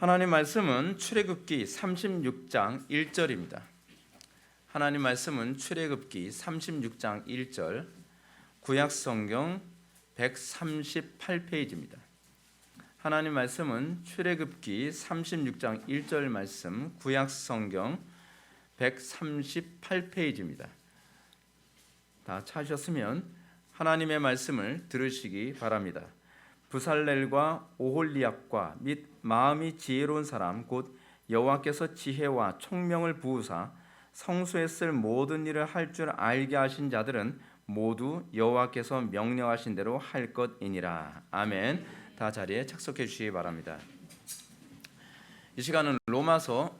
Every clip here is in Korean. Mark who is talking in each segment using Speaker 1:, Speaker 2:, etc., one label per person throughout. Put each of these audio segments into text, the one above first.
Speaker 1: 하나님 말씀은 출애굽기 36장 1절입니다. 하나님 말씀은 출애굽기 36장 1절, 구약성경 138페이지입니다. 하나님 말씀은 출애굽기 36장 1절 말씀, 구약성경 138페이지입니다. 다 찾으셨으면 하나님의 말씀을 들으시기 바랍니다. 부살렐과 오홀리압과 및 마음이 지혜로운 사람 곧 여호와께서 지혜와 총명을 부으사 성소에 쓸 모든 일을 할 줄 알게 하신 자들은 모두 여호와께서 명령하신 대로 할 것이니라. 아멘. 다 자리에 착석해 주시기 바랍니다. 이 시간은 로마서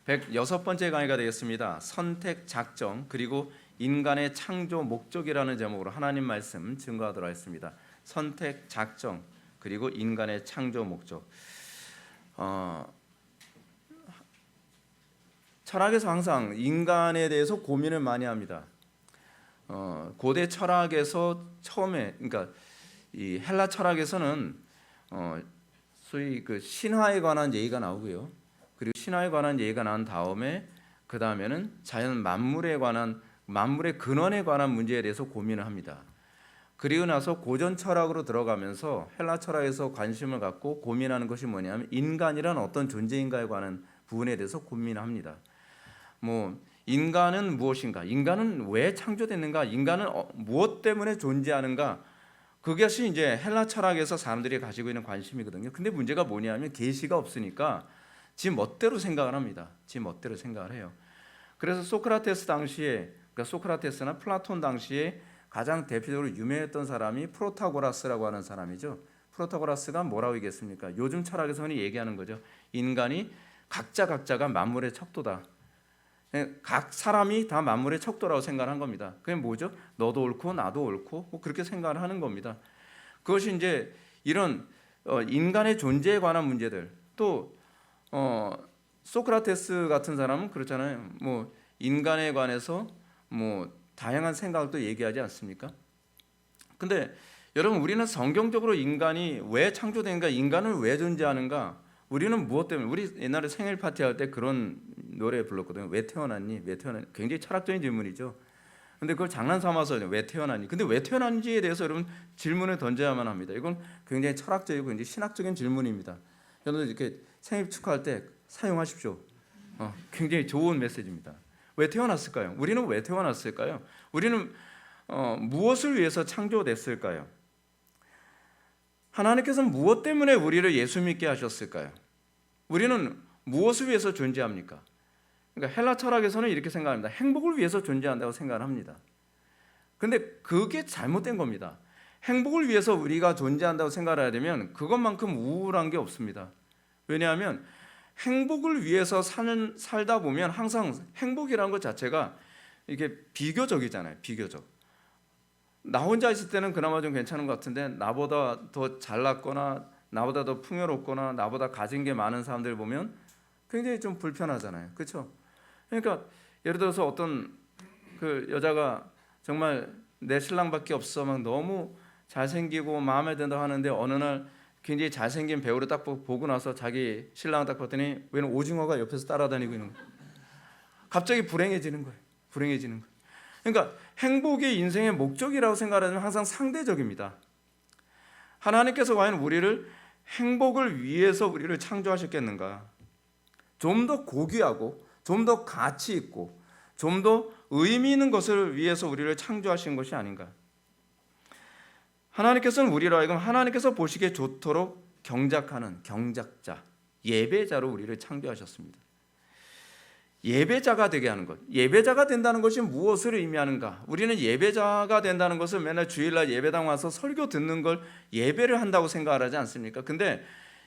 Speaker 1: 106번째 강의가 되겠습니다. 선택, 작정, 그리고 인간의 창조 목적이라는 제목으로 하나님 말씀 증거하도록 하겠습니다. 선택, 작정, 그리고 인간의 창조 목적. 철학에서 항상 인간에 대해서 고민을 많이 합니다. 고대 철학에서 처음에, 그러니까 이 헬라 철학에서는 소위 그 신화에 관한 얘기가 나오고요. 그리고 신화에 관한 얘기가 난 다음에 그 다음에는 자연 만물에 관한, 만물의 근원에 관한 문제에 대해서 고민을 합니다. 그리고 나서 고전 철학으로 들어가면서 헬라 철학에서 관심을 갖고 고민하는 것이 뭐냐면 인간이란 어떤 존재인가에 관한 부분에 대해서 고민합니다. 인간은 무엇인가? 인간은 왜 창조됐는가? 인간은 무엇 때문에 존재하는가? 그것이 이제 헬라 철학에서 사람들이 가지고 있는 관심이거든요. 근데 문제가 뭐냐면 계시가 없으니까 지 멋대로 생각을 합니다. 지 멋대로 생각을 해요. 그래서 소크라테스 당시에, 그러니까 소크라테스나 플라톤 당시에 가장 대표적으로 유명했던 사람이 프로타고라스라고 하는 사람이죠. 프로타고라스가 뭐라고 얘기했습니까? 요즘 철학에서는 얘기하는 거죠. 인간이 각자가 만물의 척도다. 각 사람이 다 만물의 척도라고 생각한 겁니다. 그게 뭐죠? 너도 옳고 나도 옳고 그렇게 생각을 하는 겁니다. 그것이 이제 이런 인간의 존재에 관한 문제들, 또 소크라테스 같은 사람은 그렇잖아요. 인간에 관해서 다양한 생각도 얘기하지 않습니까? 근데 여러분, 우리는 성경적으로 인간이 왜 창조된가, 인간은 왜 존재하는가, 우리는 무엇 때문에, 우리 옛날에 생일 파티할 때 그런 노래 불렀거든요. 왜 태어났니? 왜 태어났니? 굉장히 철학적인 질문이죠. 근데 그걸 장난 삼아서 왜 태어났니? 근데 왜 태어난지에 대해서 여러분 질문을 던져야만 합니다. 이건 굉장히 철학적이고 굉장히 신학적인 질문입니다. 여러분 이렇게 생일 축하할 때 사용하십시오. 굉장히 좋은 메시지입니다. 왜 태어났을까요? 우리는 왜 태어났을까요? 우리는 무엇을 위해서 창조됐을까요? 하나님께서 무엇 때문에 우리를 예수 믿게 하셨을까요? 우리는 무엇을 위해서 존재합니까? 그러니까 헬라 철학에서는 이렇게 생각합니다. 행복을 위해서 존재한다고 생각을 합니다. 근데 그게 잘못된 겁니다. 행복을 위해서 우리가 존재한다고 생각을 해야 되면 그것만큼 우울한 게 없습니다. 왜냐하면 행복을 위해서 살다 보면 항상 행복이라는 것 자체가 이게 비교적이잖아요. 비교적. 나 혼자 있을 때는 그나마 좀 괜찮은 것 같은데 나보다 더 잘났거나 나보다 더 풍요롭거나 나보다 가진 게 많은 사람들 보면 굉장히 좀 불편하잖아요. 그렇죠? 그러니까 예를 들어서 어떤 그 여자가 정말 내 신랑밖에 없어 막 너무 잘생기고 마음에 든다 하는데 어느 날 굉장히 잘생긴 배우를 딱 보고 나서 자기 신랑을 딱 봤더니 왜냐면 오징어가 옆에서 따라다니고 있는 거예요. 갑자기 불행해지는 거예요. 불행해지는 거예요. 그러니까 행복이 인생의 목적이라고 생각하면 항상 상대적입니다. 하나님께서 과연 우리를 행복을 위해서 우리를 창조하셨겠는가? 좀 더 고귀하고 좀 더 가치 있고 좀 더 의미 있는 것을 위해서 우리를 창조하신 것이 아닌가? 하나님께서는 우리로 하여금 하나님께서 보시기에 좋도록 경작하는 경작자, 예배자로 우리를 창조하셨습니다. 예배자가 되게 하는 것, 예배자가 된다는 것이 무엇을 의미하는가? 우리는 예배자가 된다는 것을 맨날 주일날 예배당 와서 설교 듣는 걸 예배를 한다고 생각을 하지 않습니까? 근데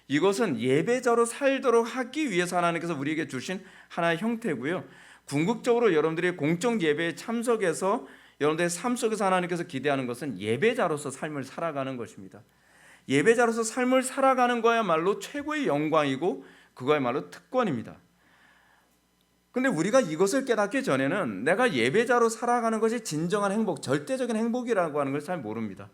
Speaker 1: 이것은 예배자로 살도록 하기 위해서 하나님께서 우리에게 주신 하나의 형태고요. 궁극적으로 여러분들이 공적 예배에 참석해서 여러분들의 삶 속에서 하나님께서 기대하는 것은 예배자로서 삶을 살아가는 것입니다. 예배자로서 삶을 살아가는 거야말로 최고의 영광이고 그거야말로 특권입니다. 근데 우리가 이것을 깨닫기 전에는 내가 예배자로 살아가는 것이 진정한 행복, 절대적인 행복이라고 하는 걸 잘 모릅니다.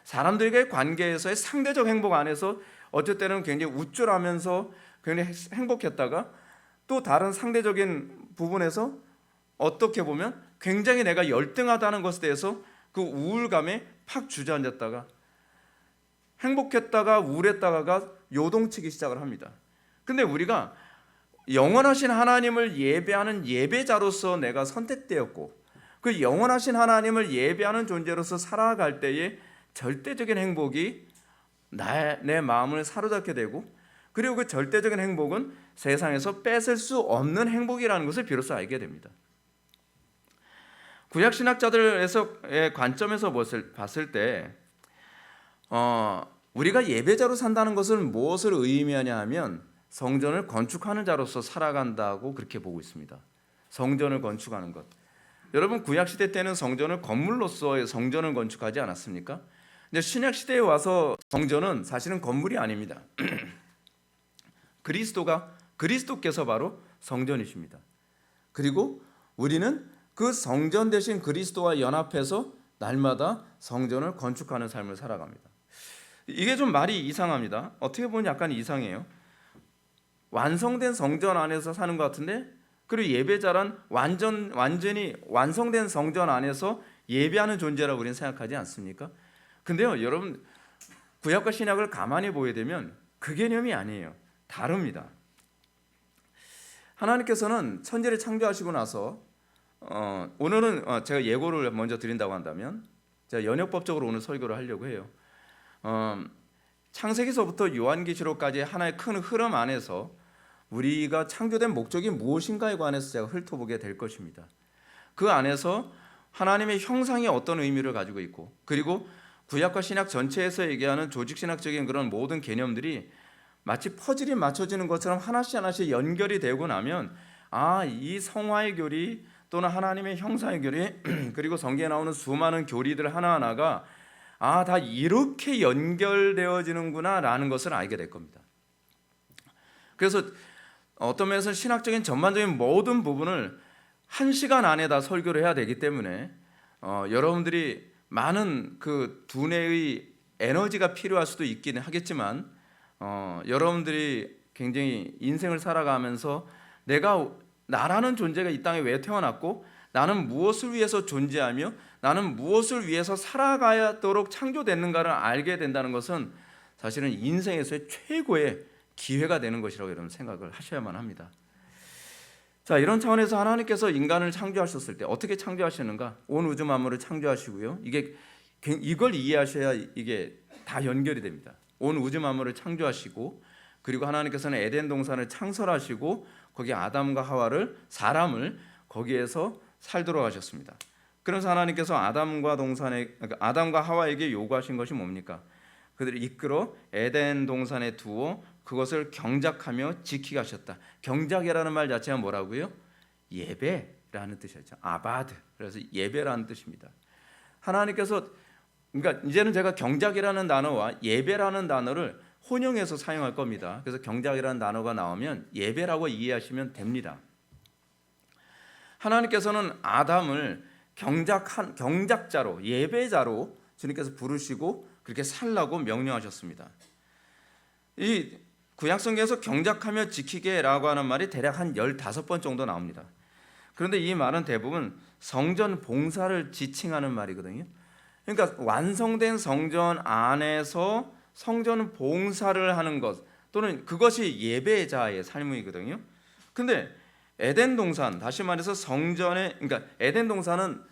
Speaker 1: 사람들과의 관계에서의 상대적 행복 안에서 어쩔 때는 굉장히 우쭐하면서 굉장히 행복했다가 또 다른 상대적인 부분에서 어떻게 보면 굉장히 내가 열등하다는 것에 대해서 그 우울감에 팍 주저앉았다가 행복했다가 우울했다가 요동치기 시작을 합니다. 근데 우리가 영원하신 하나님을 예배하는 예배자로서 내가 선택되었고 그 영원하신 하나님을 예배하는 존재로서 살아갈 때에 절대적인 행복이 내 마음을 사로잡게 되고 그리고 그 절대적인 행복은 세상에서 뺏을 수 없는 행복이라는 것을 비로소 알게 됩니다. 구약신학자들의 관점에서 봤을 때 우리가 예배자로 산다는 것은 무엇을 의미하냐 하면 성전을 건축하는 자로서 살아간다고 그렇게 보고 있습니다. 성전을 건축하는 것. 여러분 구약시대 때는 성전을 건물로서 성전을 건축하지 않았습니까? 근데 신약시대에 와서 성전은 사실은 건물이 아닙니다. 그리스도께서 바로 성전이십니다. 그리고 우리는 그 성전 대신 그리스도와 연합해서 날마다 성전을 건축하는 삶을 살아갑니다. 이게 좀 말이 이상합니다. 어떻게 보면 약간 이상해요. 완성된 성전 안에서 사는 것 같은데 그리고 예배자란 완전히 완성된 성전 안에서 예배하는 존재라고 우리는 생각하지 않습니까? 근데요 여러분 구약과 신약을 가만히 보게 되면 그 개념이 아니에요. 다릅니다. 하나님께서는 천지를 창조하시고 나서 오늘은 제가 예고를 먼저 드린다고 한다면 제가 연역법적으로 오늘 설교를 하려고 해요. 창세기서부터 요한계시록까지 하나의 큰 흐름 안에서 우리가 창조된 목적이 무엇인가에 관해서 제가 훑어보게 될 것입니다. 그 안에서 하나님의 형상이 어떤 의미를 가지고 있고 그리고 구약과 신약 전체에서 얘기하는 조직신학적인 그런 모든 개념들이 마치 퍼즐이 맞춰지는 것처럼 하나씩 하나씩 연결이 되고 나면 이 성화의 교리 또는 하나님의 형상의 교리 그리고 성경에 나오는 수많은 교리들 하나하나가 다 이렇게 연결되어지는구나 라는 것을 알게 될 겁니다. 그래서 어떤 면에서 신학적인 전반적인 모든 부분을 1시간 안에 다 설교를 해야 되기 때문에 여러분들이 많은 그 두뇌의 에너지가 필요할 수도 있기는 하겠지만 여러분들이 굉장히 인생을 살아가면서 나라는 존재가 이 땅에 왜 태어났고 나는 무엇을 위해서 존재하며 나는 무엇을 위해서 살아가도록 창조됐는가를 알게 된다는 것은 사실은 인생에서의 최고의 기회가 되는 것이라고 여러분 생각을 하셔야만 합니다. 자, 이런 차원에서 하나님께서 인간을 창조하셨을 때 어떻게 창조하시는가? 온 우주 만물을 창조하시고요. 이걸 이해하셔야 이게 다 연결이 됩니다. 온 우주 만물을 창조하시고 그리고 하나님께서는 에덴 동산을 창설하시고 거기 아담과 하와를 사람을 거기에서 살도록 하셨습니다. 그래서 하나님께서 아담과 하와에게 요구하신 것이 뭡니까? 그들을 이끌어 에덴 동산에 두어 그것을 경작하며 지키게 하셨다. 경작이라는 말 자체가 뭐라고요? 예배라는 뜻이죠. 아바드. 그래서 예배라는 뜻입니다. 하나님께서 그러니까 이제는 제가 경작이라는 단어와 예배라는 단어를 혼용해서 사용할 겁니다. 그래서 경작이라는 단어가 나오면 예배라고 이해하시면 됩니다. 하나님께서는 아담을 경작자로 예배자로 주님께서 부르시고 그렇게 살라고 명령하셨습니다. 이 구약성경에서 경작하며 지키게라고 하는 말이 대략 한 15번 정도 나옵니다. 그런데 이 말은 대부분 성전 봉사를 지칭하는 말이거든요. 그러니까 완성된 성전 안에서 성전 봉사를 하는 것 또는 그것이 예배자의 삶이거든요. 근데 에덴 동산, 다시 말해서 그러니까 에덴 동산은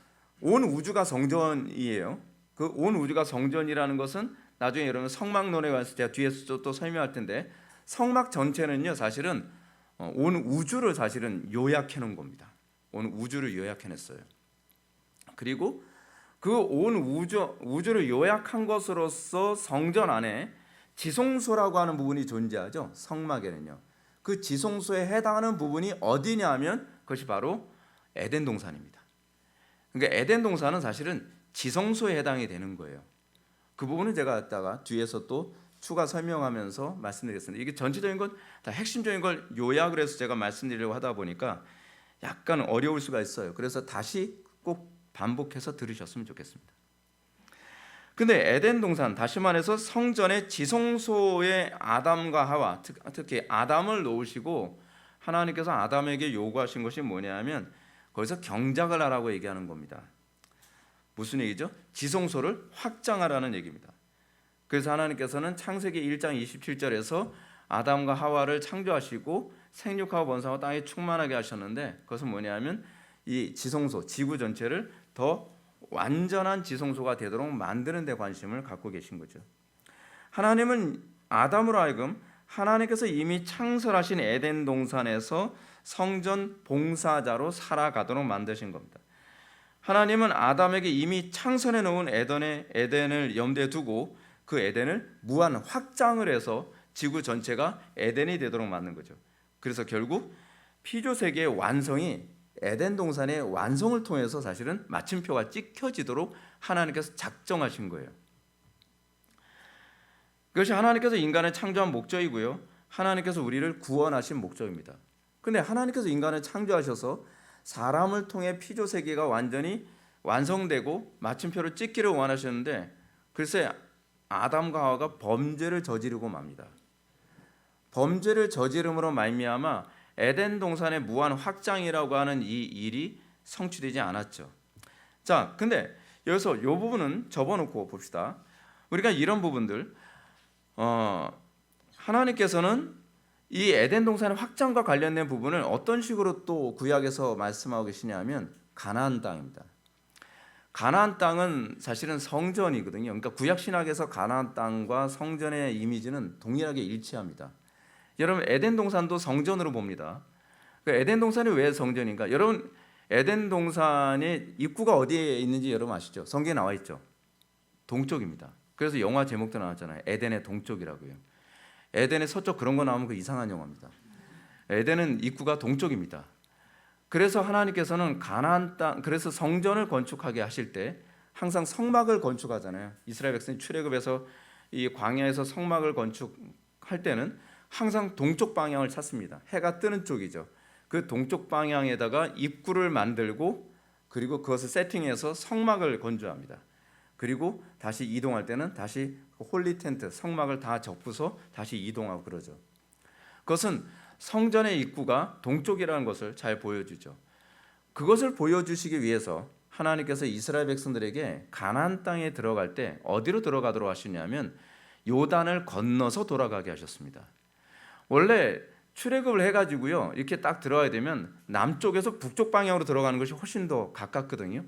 Speaker 1: 온 우주가 성전이에요. 그 온 우주가 성전이라는 것은 나중에 여러분 성막론에 관해서 제가 뒤에서 또 설명할 텐데 성막 전체는요 사실은 온 우주를 사실은 요약해 놓은 겁니다. 온 우주를 요약해 냈어요. 그리고 그 온 우주를 요약한 것으로서 성전 안에 지성소라고 하는 부분이 존재하죠. 성막에는요. 그 지성소에 해당하는 부분이 어디냐 하면 그것이 바로 에덴 동산입니다. 그러니까 에덴 동산은 사실은 지성소에 해당이 되는 거예요. 그 부분은 제가 갖다가 뒤에서 또 추가 설명하면서 말씀드리겠습니다. 이게 전체적인 건 다 핵심적인 걸 요약을 해서 제가 말씀드리려고 하다 보니까 약간 어려울 수가 있어요. 그래서 다시 꼭 반복해서 들으셨으면 좋겠습니다. 근데 에덴 동산, 다시 말해서 성전의 지성소에 아담과 하와, 특히 아담을 놓으시고 하나님께서 아담에게 요구하신 것이 뭐냐면 거기서 경작을 하라고 얘기하는 겁니다. 무슨 얘기죠? 지성소를 확장하라는 얘기입니다. 그래서 하나님께서는 창세기 1장 27절에서 아담과 하와를 창조하시고 생육하고 번성하고 땅에 충만하게 하셨는데, 그것은 뭐냐면 이 지성소, 지구 전체를 더 완전한 지성소가 되도록 만드는 데 관심을 갖고 계신 거죠. 하나님은 아담으로 하여금 하나님께서 이미 창설하신 에덴 동산에서 성전 봉사자로 살아가도록 만드신 겁니다. 하나님은 아담에게 이미 창설해 놓은 에덴을 염두에 두고 그 에덴을 무한 확장을 해서 지구 전체가 에덴이 되도록 만든 거죠. 그래서 결국 피조 세계의 완성이 에덴 동산의 완성을 통해서 사실은 마침표가 찍혀지도록 하나님께서 작정하신 거예요. 그것이 하나님께서 인간을 창조한 목적이고요, 하나님께서 우리를 구원하신 목적입니다. 근데 하나님께서 인간을 창조하셔서 사람을 통해 피조 세계가 완전히 완성되고 마침표를 찍기를 원하셨는데, 글쎄 아담과 하와가 범죄를 저지르고 맙니다. 범죄를 저지름으로 말미암아 에덴 동산의 무한 확장이라고 하는 이 일이 성취되지 않았죠. 자, 근데 여기서 이 부분은 접어놓고 봅시다. 우리가 이런 부분들, 하나님께서는 이 에덴 동산의 확장과 관련된 부분을 어떤 식으로 또 구약에서 말씀하고 계시냐면 가나안 땅입니다. 가나안 땅은 사실은 성전이거든요. 그러니까 구약 신학에서 가나안 땅과 성전의 이미지는 동일하게 일치합니다. 여러분, 에덴 동산도 성전으로 봅니다. 그러니까 에덴 동산이 왜 성전인가? 여러분, 에덴 동산의 입구가 어디에 있는지 여러분 아시죠? 성경에 나와 있죠. 동쪽입니다. 그래서 영화 제목도 나왔잖아요. 에덴의 동쪽이라고요. 에덴의 서쪽 그런 거 나오면 그 이상한 영화입니다. 에덴은 입구가 동쪽입니다. 그래서 하나님께서는 가나안 땅, 그래서 성전을 건축하게 하실 때 항상 성막을 건축하잖아요. 이스라엘 백성이 출애굽에서 이 광야에서 성막을 건축할 때는 항상 동쪽 방향을 찾습니다. 해가 뜨는 쪽이죠. 그 동쪽 방향에다가 입구를 만들고 그리고 그것을 세팅해서 성막을 건조합니다. 그리고 다시 이동할 때는 다시 홀리 텐트, 성막을 다 접고서 다시 이동하고 그러죠. 그것은 성전의 입구가 동쪽이라는 것을 잘 보여주죠. 그것을 보여주시기 위해서 하나님께서 이스라엘 백성들에게 가나안 땅에 들어갈 때 어디로 들어가도록 하시냐면 요단을 건너서 돌아가게 하셨습니다. 원래 출애굽을 해가지고요, 이렇게 딱 들어가야 되면 남쪽에서 북쪽 방향으로 들어가는 것이 훨씬 더 가깝거든요.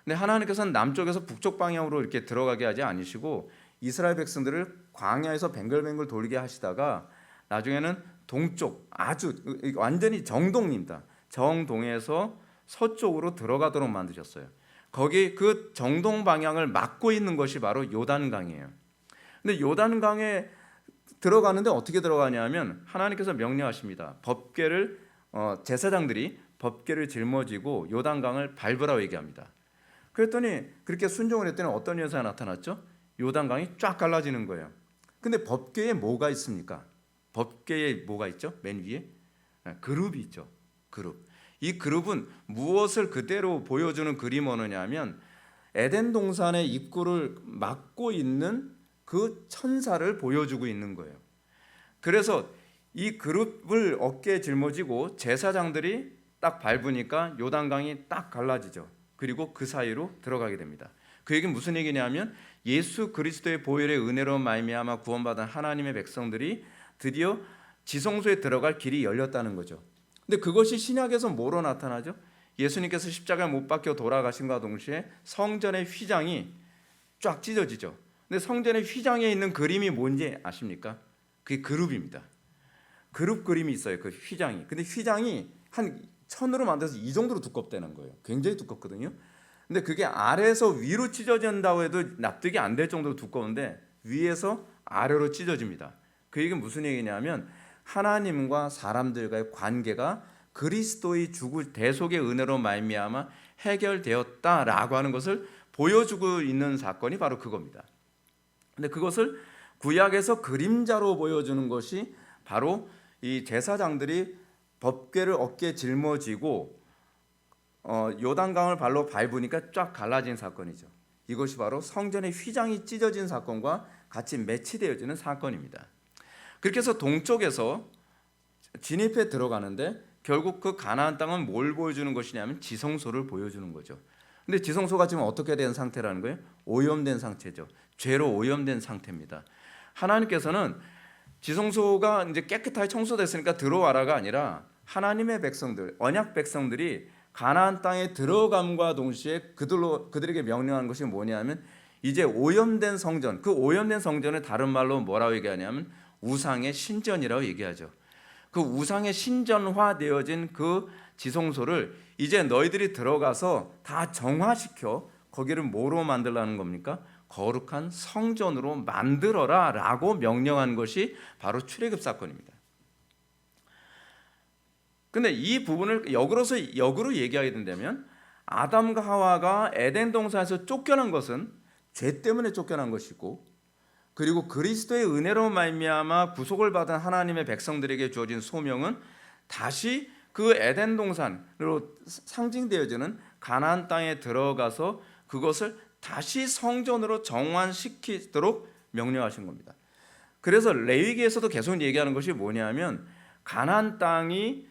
Speaker 1: 근데 하나님께서는 남쪽에서 북쪽 방향으로 이렇게 들어가게 하지 않으시고 이스라엘 백성들을 광야에서 뱅글뱅글 돌게 하시다가 나중에는 동쪽, 아주 완전히 정동입니다. 정동에서 서쪽으로 들어가도록 만드셨어요. 거기 그 정동 방향을 막고 있는 것이 바로 요단강이에요. 근데 요단강에 들어가는데 어떻게 들어가냐면 하나님께서 명령하십니다. 법궤를 제사장들이 법궤를 짊어지고 요단강을 밟으라고 얘기합니다. 그랬더니 그렇게 순종을 했더니 어떤 현상이 나타났죠? 요단강이 쫙 갈라지는 거예요. 근데 법궤에 뭐가 있습니까? 법궤에 뭐가 있죠? 맨 위에 그룹이 있죠. 그룹. 이 그룹은 무엇을 그대로 보여주는 그림어느냐면 에덴 동산의 입구를 막고 있는 그 천사를 보여주고 있는 거예요. 그래서 이 그룹을 어깨에 짊어지고 제사장들이 딱 밟으니까 요단강이 딱 갈라지죠. 그리고 그 사이로 들어가게 됩니다. 그 얘기는 무슨 얘기냐면 예수 그리스도의 보혈의 은혜로 말미암아 구원받은 하나님의 백성들이 드디어 지성소에 들어갈 길이 열렸다는 거죠. 근데 그것이 신약에서 뭐로 나타나죠? 예수님께서 십자가에 못 박혀 돌아가신과 동시에 성전의 휘장이 쫙 찢어지죠. 근데 성전의 휘장에 있는 그림이 뭔지 아십니까? 그게 그룹입니다. 그룹 그림이 있어요. 그 휘장이. 근데 휘장이 한 천으로 만들어서 이 정도로 두껍다는 거예요. 굉장히 두껍거든요. 근데 그게 아래에서 위로 찢어진다고 해도 납득이 안 될 정도로 두꺼운데 위에서 아래로 찢어집니다. 그 얘기는 무슨 얘기냐면 하나님과 사람들과의 관계가 그리스도의 대속의 은혜로 말미암아 해결되었다라고 하는 것을 보여주고 있는 사건이 바로 그겁니다. 근데 그것을 구약에서 그림자로 보여주는 것이 바로 이 제사장들이 법궤를 어깨에 짊어지고 요단강을 발로 밟으니까 쫙 갈라진 사건이죠. 이것이 바로 성전의 휘장이 찢어진 사건과 같이 매치되어지는 사건입니다. 그렇게 해서 동쪽에서 진입해 들어가는데 결국 그 가나안 땅은 뭘 보여주는 것이냐면 지성소를 보여주는 거죠. 근데 지성소가 지금 어떻게 된 상태라는 거예요? 오염된 상태죠. 죄로 오염된 상태입니다. 하나님께서는 지성소가 이제 깨끗하게 청소됐으니까 들어와라가 아니라 하나님의 백성들, 언약 백성들이 가나안 땅에 들어감과 동시에 그들에게 명령한 것이 뭐냐면 이제 오염된 성전, 그 오염된 성전을 다른 말로 뭐라고 얘기하냐면 우상의 신전이라고 얘기하죠. 그 우상의 신전화되어진 그 지성소를 이제 너희들이 들어가서 다 정화시켜 거기를 뭐로 만들라는 겁니까? 거룩한 성전으로 만들어라 라고 명령한 것이 바로 출애굽 사건입니다. 근데 이 부분을 역으로 얘기하게 된다면 아담과 하와가 에덴 동산에서 쫓겨난 것은 죄 때문에 쫓겨난 것이고, 그리고 그리스도의 은혜로 말미암아 구속을 받은 하나님의 백성들에게 주어진 소명은 다시 그 에덴 동산으로 상징되어지는 가나안 땅에 들어가서 그것을 다시 성전으로 정환시키도록 명령하신 겁니다. 그래서 레위기에서도 계속 얘기하는 것이 뭐냐면 가나안 땅이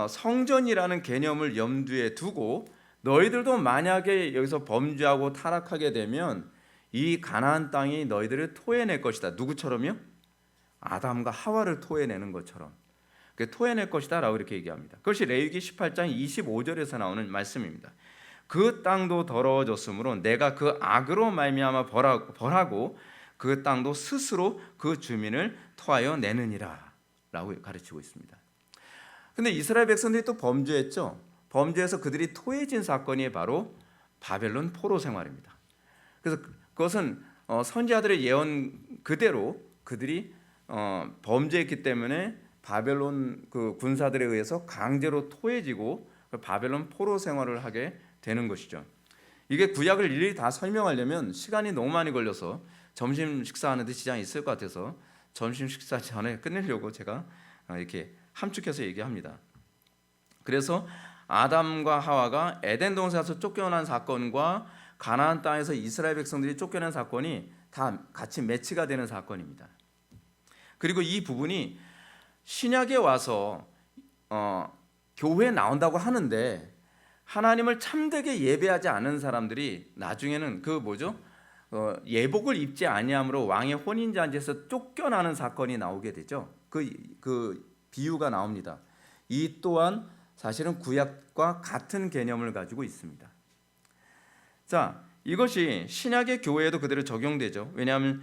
Speaker 1: 성전이라는 개념을 염두에 두고 너희들도 만약에 여기서 범죄하고 타락하게 되면 이 가나안 땅이 너희들을 토해낼 것이다. 누구처럼요? 아담과 하와를 토해내는 것처럼 토해낼 것이다 라고 이렇게 얘기합니다. 그것이 레위기 18장 25절에서 나오는 말씀입니다. 그 땅도 더러워졌으므로 내가 그 악으로 말미암아 벌하고 그 땅도 스스로 그 주민을 토하여 내느니라 라고 가르치고 있습니다. 근데 이스라엘 백성들이 또 범죄했죠. 범죄해서 그들이 토해진 사건이 바로 바벨론 포로 생활입니다. 그래서 그것은 선지자들의 예언 그대로 그들이 범죄했기 때문에 바벨론 그 군사들에 의해서 강제로 토해지고 바벨론 포로 생활을 하게 되는 것이죠. 이게 구약을 일일이 다 설명하려면 시간이 너무 많이 걸려서 점심 식사하는데 지장이 있을 것 같아서 점심 식사 전에 끝내려고 제가 이렇게 함축해서 얘기합니다. 그래서 아담과 하와가 에덴 동산에서 쫓겨난 사건과 가나안 땅에서 이스라엘 백성들이 쫓겨난 사건이 다 같이 매치가 되는 사건입니다. 그리고 이 부분이 신약에 와서 교회에 나온다고 하는데 하나님을 참되게 예배하지 않은 사람들이 나중에는 예복을 입지 아니함으로 왕의 혼인잔치에서 쫓겨나는 사건이 나오게 되죠. 그 비유가 나옵니다. 이 또한 사실은 구약과 같은 개념을 가지고 있습니다. 자, 이것이 신약의 교회에도 그대로 적용되죠. 왜냐하면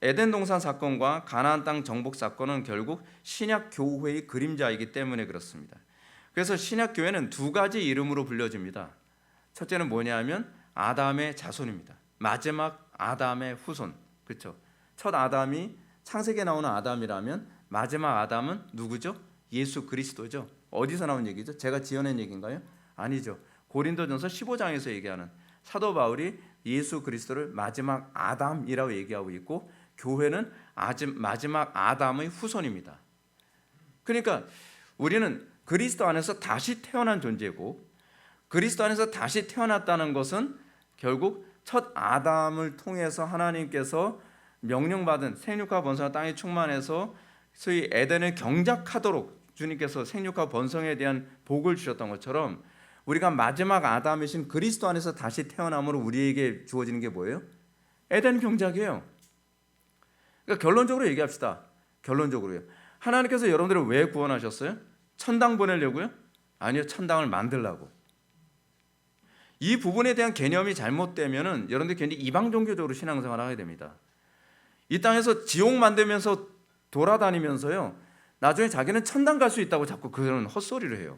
Speaker 1: 에덴 동산 사건과 가나안 땅 정복 사건은 결국 신약 교회의 그림자이기 때문에 그렇습니다. 그래서 신약 교회는 두 가지 이름으로 불려집니다. 첫째는 뭐냐면 아담의 자손입니다. 마지막 아담의 후손. 그렇죠? 첫 아담이 창세기에 나오는 아담이라면 마지막 아담은 누구죠? 예수 그리스도죠. 어디서 나온 얘기죠? 제가 지어낸 얘기인가요? 아니죠. 고린도전서 15장에서 얘기하는 사도 바울이 예수 그리스도를 마지막 아담이라고 얘기하고 있고 교회는 마지막 아담의 후손입니다. 그러니까 우리는 그리스도 안에서 다시 태어난 존재고 그리스도 안에서 다시 태어났다는 것은 결국 첫 아담을 통해서 하나님께서 명령받은 생육과 번성한 땅에 충만해서 소위 에덴을 경작하도록 주님께서 생육과 번성에 대한 복을 주셨던 것처럼 우리가 마지막 아담이신 그리스도 안에서 다시 태어남으로 우리에게 주어지는 게 뭐예요? 에덴 경작이에요. 그러니까 결론적으로 얘기합시다. 결론적으로요. 하나님께서 여러분들을 왜 구원하셨어요? 천당 보내려고요? 아니요, 천당을 만들라고. 이 부분에 대한 개념이 잘못되면은 여러분들 괜히 이방 종교적으로 신앙생활을 하게 됩니다. 이 땅에서 지옥 만들면서 돌아다니면서요, 나중에 자기는 천당 갈 수 있다고 자꾸 그런 헛소리를 해요.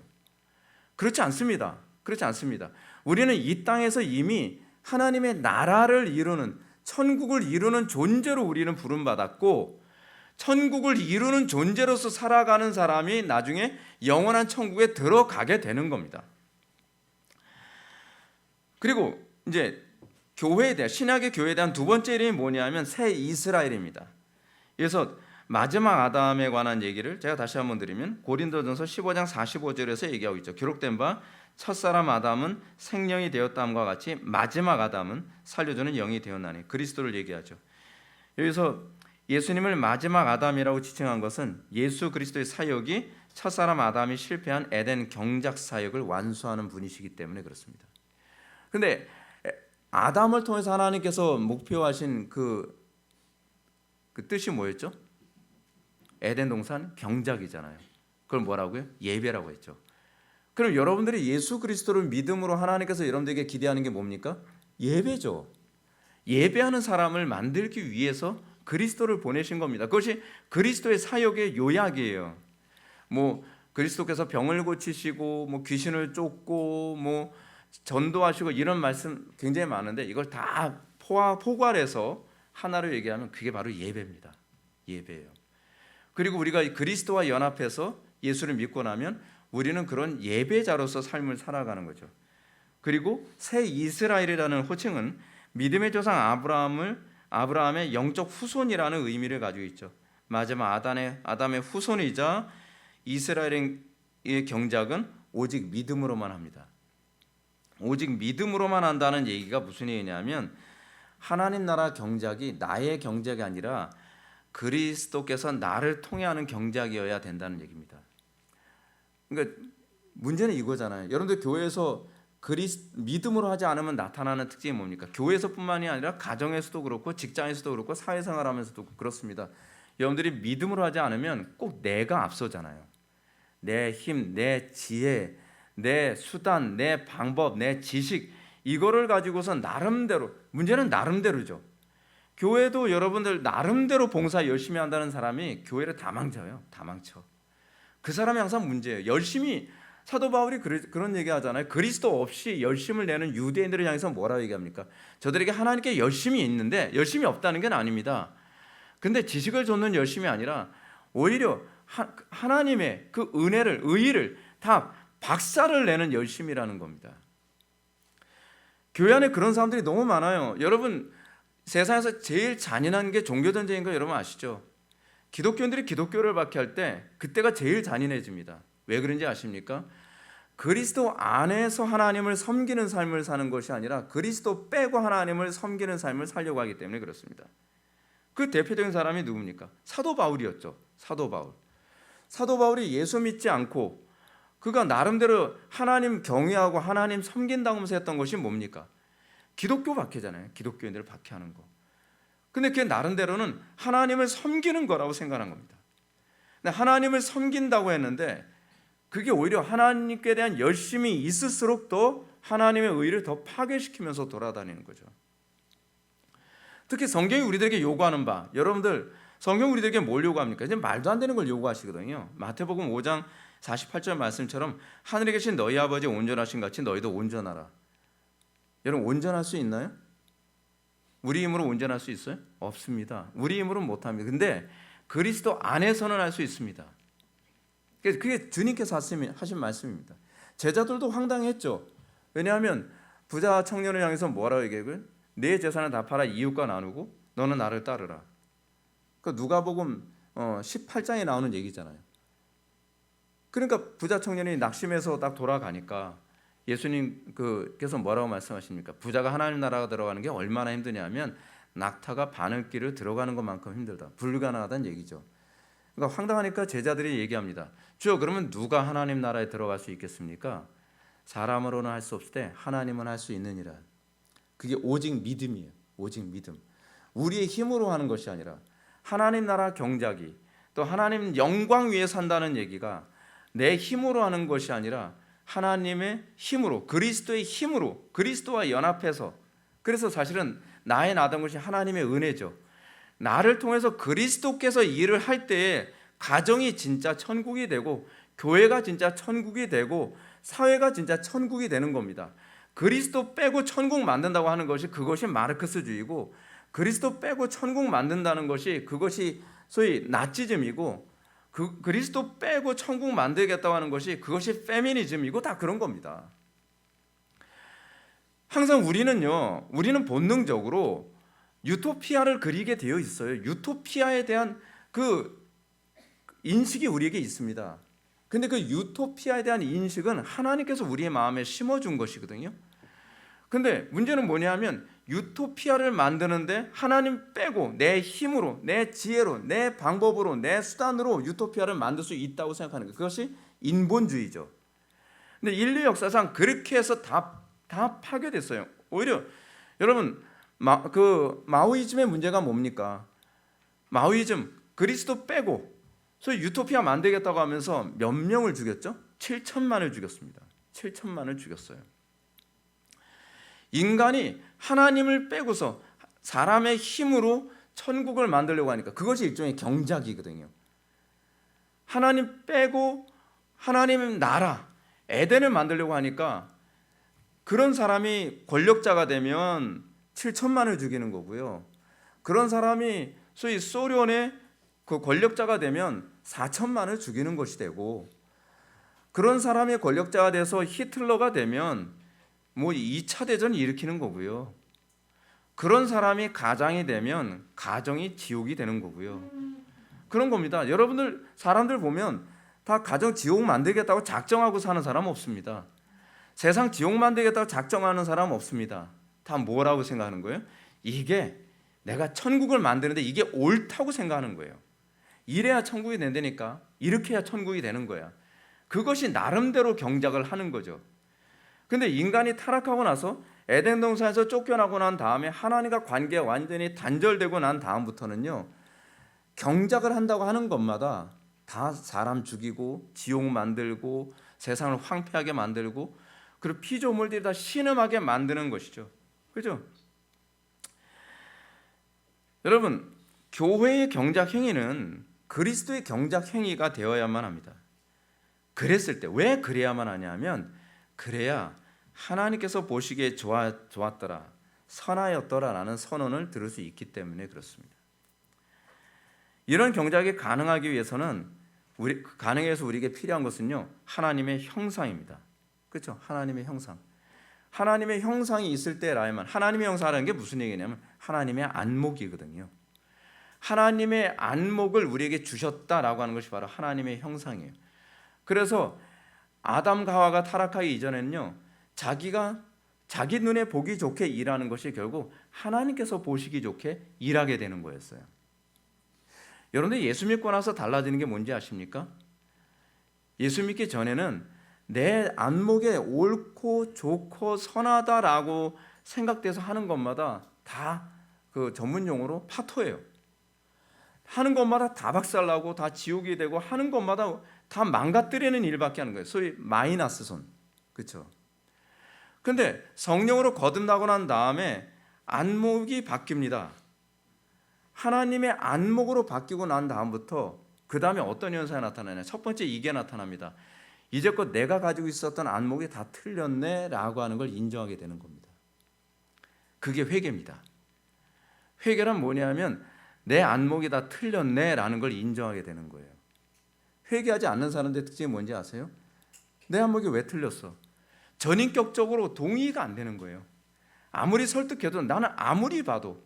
Speaker 1: 그렇지 않습니다. 그렇지 않습니다. 우리는 이 땅에서 이미 하나님의 나라를 이루는 천국을 이루는 존재로 우리는 부름받았고 천국을 이루는 존재로서 살아가는 사람이 나중에 영원한 천국에 들어가게 되는 겁니다. 그리고 이제 교회에 대한 신약의 교회에 대한 두 번째 이름이 뭐냐면 새 이스라엘입니다. 그래서 마지막 아담에 관한 얘기를 제가 다시 한번 드리면 고린도전서 15장 45절에서 얘기하고 있죠. 기록된 바 첫사람 아담은 생령이 되었다함과 같이 마지막 아담은 살려주는 영이 되었나니, 그리스도를 얘기하죠. 여기서 예수님을 마지막 아담이라고 지칭한 것은 예수 그리스도의 사역이 첫사람 아담이 실패한 에덴 경작 사역을 완수하는 분이시기 때문에 그렇습니다. 근데 아담을 통해서 하나님께서 목표하신 그 뜻이 뭐였죠? 에덴 동산 경작이잖아요. 그걸 뭐라고요? 예배라고 했죠. 그럼 여러분들이 예수 그리스도를 믿음으로 하나님께서 여러분들에게 기대하는 게 뭡니까? 예배죠. 예배하는 사람을 만들기 위해서 그리스도를 보내신 겁니다. 그것이 그리스도의 사역의 요약이에요. 뭐 그리스도께서 병을 고치시고 뭐 귀신을 쫓고 뭐 전도하시고 이런 말씀 굉장히 많은데 이걸 다 포괄해서 하나로 얘기하면 그게 바로 예배입니다. 예배예요. 그리고 우리가 그리스도와 연합해서 예수를 믿고 나면 우리는 그런 예배자로서 삶을 살아가는 거죠. 그리고 새 이스라엘이라는 호칭은 믿음의 조상 아브라함의 영적 후손이라는 의미를 가지고 있죠. 마지막 아담의 후손이자 이스라엘의 경작은 오직 믿음으로만 합니다. 오직 믿음으로만 한다는 얘기가 무슨 얘기냐면 하나님 나라 경작이 나의 경작이 아니라 그리스도께서 나를 통해 하는 경작이어야 된다는 얘기입니다. 그러니까 문제는 이거잖아요. 여러분들 교회에서 믿음으로 하지 않으면 나타나는 특징이 뭡니까? 교회에서뿐만이 아니라 가정에서도 그렇고 직장에서도 그렇고 사회생활하면서도 그렇습니다. 여러분들이 믿음으로 하지 않으면 꼭 내가 앞서잖아요. 내 힘, 내 지혜, 내 수단, 내 방법, 내 지식 이거를 가지고서 나름대로, 문제는 나름대로죠. 교회도 여러분들 나름대로 봉사 열심히 한다는 사람이 교회를 다 망쳐요. 다 망쳐. 그 사람이 항상 문제예요. 열심히 사도 바울이 그런 얘기 하잖아요. 그리스도 없이 열심을 내는 유대인들을 향해서 뭐라고 얘기합니까? 저들에게 하나님께 열심이 있는데 열심이 없다는 건 아닙니다. 근데 지식을 줬는 열심이 아니라 오히려 하나님의 그 은혜를, 의의를 다 박살을 내는 열심이라는 겁니다. 교회 안에 그런 사람들이 너무 많아요. 여러분 세상에서 제일 잔인한 게 종교전쟁인 거 여러분 아시죠? 기독교인들이 기독교를 박해할 때 그때가 제일 잔인해집니다. 왜 그런지 아십니까? 그리스도 안에서 하나님을 섬기는 삶을 사는 것이 아니라 그리스도 빼고 하나님을 섬기는 삶을 살려고 하기 때문에 그렇습니다. 그 대표적인 사람이 누굽니까? 사도 바울이었죠. 사도 바울이 예수 믿지 않고 그가 나름대로 하나님 경외하고 하나님 섬긴다고 하면서 했던 것이 뭡니까? 기독교 박해잖아요. 기독교인들을 박해하는 거. 근데 그게 나름대로는 하나님을 섬기는 거라고 생각한 겁니다. 근데 하나님을 섬긴다고 했는데 그게 오히려 하나님께 대한 열심이 있을수록 더 하나님의 의를 더 파괴시키면서 돌아다니는 거죠. 특히 성경이 우리들에게 요구하는 바, 여러분들 성경 우리들에게 뭘 요구합니까? 이제 말도 안 되는 걸 요구하시거든요. 마태복음 5장 48절 말씀처럼 하늘에 계신 너희 아버지 온전하신 같이 너희도 온전하라. 여러분 온전할 수 있나요? 우리 힘으로 온전할 수 있어요? 없습니다. 우리 힘으로는 못합니다. 근데 그리스도 안에서는 할 수 있습니다. 그게 주님께서 하신 말씀입니다. 제자들도 황당했죠. 왜냐하면 부자 청년을 향해서 뭐라고 얘기해요? 내 재산을 다 팔아 이웃과 나누고 너는 나를 따르라. 그 누가복음 18장에 나오는 얘기잖아요. 그러니까 부자 청년이 낙심해서 딱 돌아가니까 예수님께서 뭐라고 말씀하십니까? 부자가 하나님 나라가 들어가는 게 얼마나 힘드냐면 낙타가 바늘길을 들어가는 것만큼 힘들다. 불가능하다는 얘기죠. 그러니까 황당하니까 제자들이 얘기합니다. 주여 그러면 누가 하나님 나라에 들어갈 수 있겠습니까? 사람으로는 할 수 없을 때 하나님은 할 수 있느니라. 그게 오직 믿음이에요. 오직 믿음. 우리의 힘으로 하는 것이 아니라 하나님 나라 경작이 또 하나님 영광 위에 산다는 얘기가 내 힘으로 하는 것이 아니라 하나님의 힘으로, 그리스도의 힘으로, 그리스도와 연합해서. 그래서 사실은 나의 나던 것이 하나님의 은혜죠. 나를 통해서 그리스도께서 일을 할 때에 가정이 진짜 천국이 되고 교회가 진짜 천국이 되고 사회가 진짜 천국이 되는 겁니다. 그리스도 빼고 천국 만든다고 하는 것이 그것이 마르크스주의고 그리스도 빼고 천국 만든다는 것이 그것이 소위 나치즘이고 그리스도 빼고 천국 만들겠다고 하는 것이 그것이 페미니즘이고 다 그런 겁니다. 항상 우리는 본능적으로 유토피아를 그리게 되어 있어요. 유토피아에 대한 그 인식이 우리에게 있습니다. 근데 그 유토피아에 대한 인식은 하나님께서 우리의 마음에 심어준 것이거든요. 근데 문제는 뭐냐면 유토피아를 만드는데 하나님 빼고 내 힘으로, 내 지혜로, 내 방법으로, 내 수단으로 유토피아를 만들 수 있다고 생각하는 거예요. 그것이 인본주의죠. 근데 인류 역사상 그렇게 해서 다 파괴됐어요. 오히려 여러분 마오이즘의 문제가 뭡니까? 마오이즘 그리스도 빼고 소위 유토피아 만들겠다고 하면서 몇 명을 죽였죠? 7천만을 죽였습니다. 7천만을 죽였어요. 인간이 하나님을 빼고서 사람의 힘으로 천국을 만들려고 하니까 그것이 일종의 경작이거든요. 하나님 빼고 하나님의 나라 에덴을 만들려고 하니까 그런 사람이 권력자가 되면 7천만을 죽이는 거고요. 그런 사람이 소위 소련의 그 권력자가 되면 4천만을 죽이는 것이 되고, 그런 사람이 권력자가 돼서 히틀러가 되면 뭐 2차 대전을 일으키는 거고요. 그런 사람이 가장이 되면 가정이 지옥이 되는 거고요. 그런 겁니다. 여러분들 사람들 보면 다 가정 지옥 만들겠다고 작정하고 사는 사람 없습니다. 세상 지옥 만들겠다고 작정하는 사람 없습니다. 다 뭐라고 생각하는 거예요? 이게 내가 천국을 만드는데 이게 옳다고 생각하는 거예요. 이래야 천국이 된다니까, 이렇게 해야 천국이 되는 거야. 그것이 나름대로 경작을 하는 거죠. 근데 인간이 타락하고 나서 에덴 동산에서 쫓겨나고 난 다음에 하나님과 관계가 완전히 단절되고 난 다음부터는요, 경작을 한다고 하는 것마다 다 사람 죽이고 지옥 만들고 세상을 황폐하게 만들고 그리고 피조물들이 다 신음하게 만드는 것이죠. 그죠? 여러분, 교회의 경작 행위는 그리스도의 경작 행위가 되어야만 합니다. 그랬을 때 왜 그래야만 하냐면, 그래야 하나님께서 보시기에 좋았더라, 선하였더라라는 선언을 들을 수 있기 때문에 그렇습니다. 이런 경작이 가능하기 위해서는 가능해서 우리에게 필요한 것은요, 하나님의 형상입니다. 그렇죠? 하나님의 형상. 하나님의 형상이 있을 때라야만, 하나님의 형상이라는 게 무슨 얘기냐면 하나님의 안목이거든요. 하나님의 안목을 우리에게 주셨다라고 하는 것이 바로 하나님의 형상이에요. 그래서 아담과 하와가 타락하기 이전에는요, 자기가 자기 눈에 보기 좋게 일하는 것이 결국 하나님께서 보시기 좋게 일하게 되는 거였어요. 여러분들 예수 믿고 나서 달라지는 게 뭔지 아십니까? 예수 믿기 전에는 내 안목에 옳고 좋고 선하다라고 생각돼서 하는 것마다 다 그 전문 용어로 파토예요. 하는 것마다 다 박살나고 다 지옥이 되고 하는 것마다 다 망가뜨리는 일밖에 하는 거예요. 소위 마이너스 손. 그렇죠? 근데 성령으로 거듭나고 난 다음에 안목이 바뀝니다. 하나님의 안목으로 바뀌고 난 다음부터 그 다음에 어떤 현상이 나타나냐? 첫 번째, 이게 나타납니다. 이제껏 내가 가지고 있었던 안목이 다 틀렸네 라고 하는 걸 인정하게 되는 겁니다. 그게 회개입니다. 회개란 뭐냐면 내 안목이 다 틀렸네 라는 걸 인정하게 되는 거예요. 회개하지 않는 사람들의 특징이 뭔지 아세요? 내 안목이 왜 틀렸어? 전인격적으로 동의가 안 되는 거예요. 아무리 설득해도 나는 아무리 봐도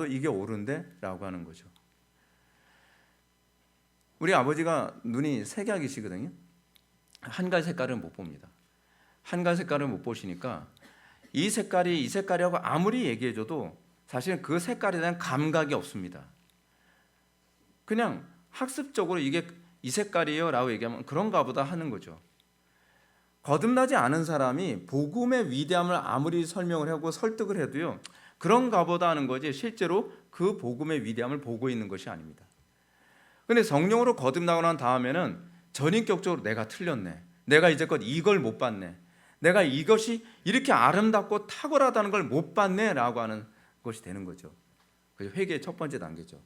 Speaker 1: 이게 옳은데 라고 하는 거죠. 우리 아버지가 눈이 색약이시거든요. 한 가지 색깔을 못 봅니다. 한 가지 색깔을 못 보시니까 이 색깔이라고 아무리 얘기해줘도 사실은 그 색깔에 대한 감각이 없습니다. 그냥 학습적으로 이게 이 색깔이에요 라고 얘기하면 그런가 보다 하는 거죠. 거듭나지 않은 사람이 복음의 위대함을 아무리 설명을 하고 설득을 해도요, 그런가 보다 하는 거지 실제로 그 복음의 위대함을 보고 있는 것이 아닙니다. 그런데 성령으로 거듭나고 난 다음에는 전인격적으로 내가 틀렸네, 내가 이제껏 이걸 못 봤네, 내가 이것이 이렇게 아름답고 탁월하다는 걸 못 봤네 라고 하는 것이 되는 거죠. 그게 회개의 첫 번째 단계죠.